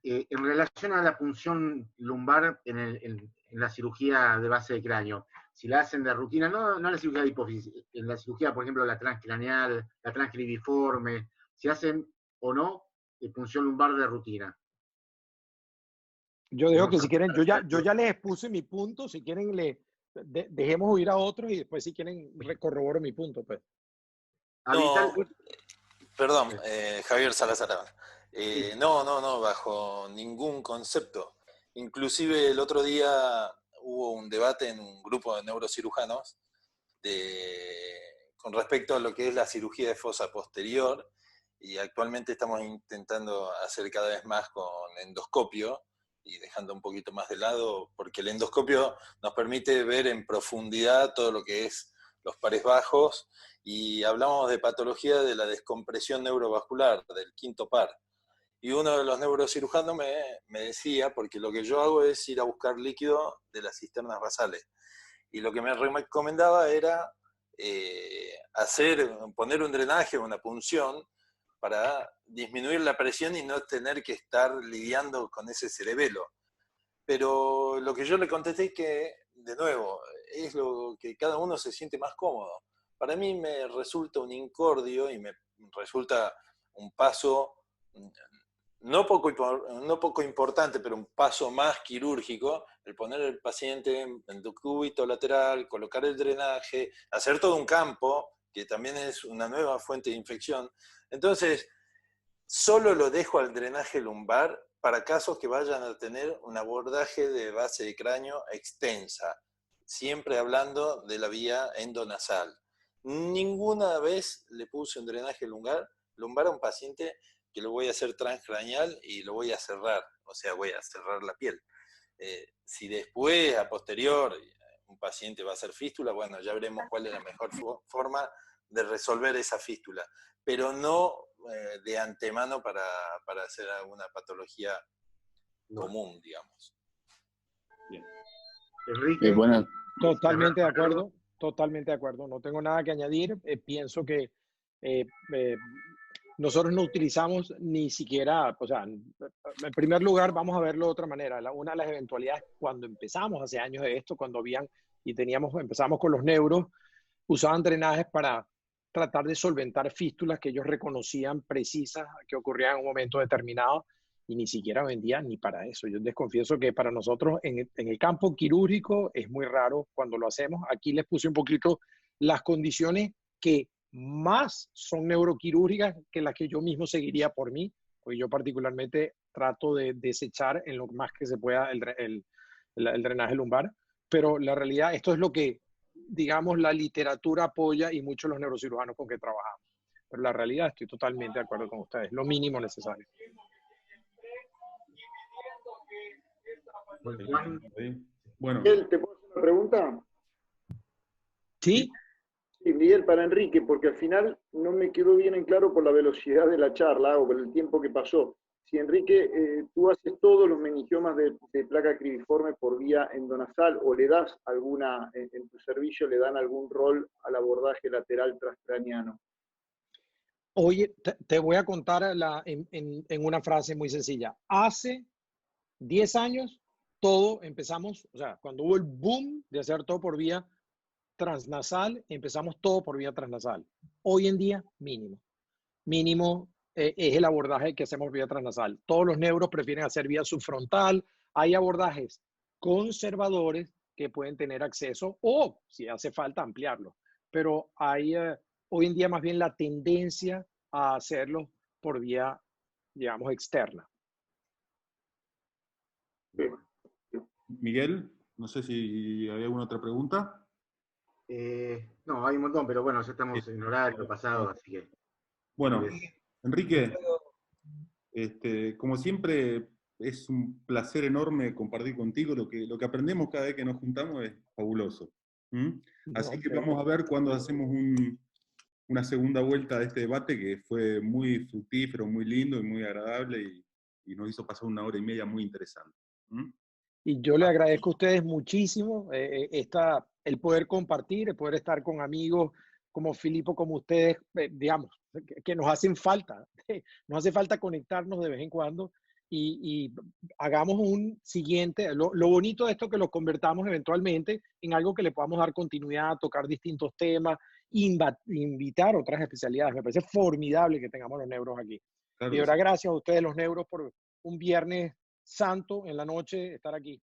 C: en relación a la punción lumbar en la cirugía de base de cráneo. Si la hacen de rutina, no la cirugía de hipófisis, en la cirugía, por ejemplo, la transcraneal, la transcribiforme, si hacen o no punción lumbar de rutina.
A: Yo dejo que si quieren, yo ya les expuse mi punto, si quieren dejemos oír a otros y después si quieren corroboro mi punto, pues.
F: No, perdón, Javier Salazar. No, bajo ningún concepto. Inclusive el otro día hubo un debate en un grupo de neurocirujanos con respecto a lo que es la cirugía de fosa posterior, y actualmente estamos intentando hacer cada vez más con endoscopio y dejando un poquito más de lado, porque el endoscopio nos permite ver en profundidad todo lo que es los pares bajos, y hablamos de patología de la descompresión neurovascular, del quinto par. Y uno de los neurocirujanos me decía, porque lo que yo hago es ir a buscar líquido de las cisternas basales, y lo que me recomendaba era poner un drenaje o una punción para disminuir la presión y no tener que estar lidiando con ese cerebelo. Pero lo que yo le contesté es que, de nuevo, es lo que cada uno se siente más cómodo. Para mí me resulta un incordio y me resulta un paso no poco importante, pero un paso más quirúrgico, el poner al paciente en decúbito lateral, colocar el drenaje, hacer todo un campo, que también es una nueva fuente de infección. Entonces, solo lo dejo al drenaje lumbar para casos que vayan a tener un abordaje de base de cráneo extensa, siempre hablando de la vía endonasal. Ninguna vez le puse un drenaje lumbar a un paciente que lo voy a hacer transcraneal y lo voy a cerrar, o sea, voy a cerrar la piel. Si después, a posterior, un paciente va a hacer fístula, bueno, ya veremos cuál es la mejor forma de resolver esa fístula, pero no de antemano para hacer alguna patología común, digamos.
C: Bien. Enrique.
D: Bueno,
A: Totalmente de acuerdo. No tengo nada que añadir. Pienso que nosotros no utilizamos ni siquiera, o sea, en primer lugar, vamos a verlo de otra manera. Una de las eventualidades cuando empezamos hace años de esto, cuando empezamos con los neuros, usaban drenajes para tratar de solventar fístulas que ellos reconocían precisas que ocurrían en un momento determinado, y ni siquiera vendían ni para eso. Yo les confieso que para nosotros en el campo quirúrgico es muy raro cuando lo hacemos. Aquí les puse un poquito las condiciones que más son neuroquirúrgicas que las que yo mismo seguiría por mí, porque yo particularmente trato de desechar en lo más que se pueda el drenaje lumbar, pero la realidad, esto es lo que, digamos, la literatura apoya y muchos los neurocirujanos con que trabajamos. Pero la realidad, estoy totalmente de acuerdo con ustedes, lo mínimo necesario.
E: Bueno. Miguel, ¿te puedo hacer una pregunta?
A: Sí.
E: Sí, Miguel, para Enrique, porque al final no me quedó bien en claro por la velocidad de la charla o por el tiempo que pasó. Si Enrique, tú haces todos los meningiomas de placa cribiforme por vía endonasal, o le das alguna, en tu servicio le dan algún rol al abordaje lateral transcraniano.
A: Oye, te voy a contar en una frase muy sencilla. Hace 10 años, todo empezamos, o sea, cuando hubo el boom de hacer todo por vía transnasal, empezamos todo por vía transnasal. Hoy en día, mínimo es el abordaje que hacemos vía transnasal. Todos los neuros prefieren hacer vía subfrontal. Hay abordajes conservadores que pueden tener acceso o, si hace falta, ampliarlo. Pero hay hoy en día más bien la tendencia a hacerlo por vía, digamos, externa.
B: Miguel, no sé si había alguna otra pregunta.
C: No, hay un montón, pero bueno, ya estamos en horario pasado, así que...
B: Bueno, Enrique, como siempre, es un placer enorme compartir contigo. Lo que aprendemos cada vez que nos juntamos es fabuloso. Así que vamos a ver cuando hacemos una segunda vuelta de este debate, que fue muy fructífero, muy lindo y muy agradable, y nos hizo pasar 1 hora y media muy interesante.
A: Y yo le agradezco a ustedes muchísimo el poder compartir, el poder estar con amigos como Filipo, como ustedes, digamos, que nos hacen falta. Nos hace falta conectarnos de vez en cuando y hagamos un siguiente. Lo bonito de esto es que lo convertamos eventualmente en algo que le podamos dar continuidad, tocar distintos temas, invitar otras especialidades. Me parece formidable que tengamos los neuros aquí. Claro, y ahora, gracias a ustedes, los neuros, por un viernes santo en la noche estar aquí.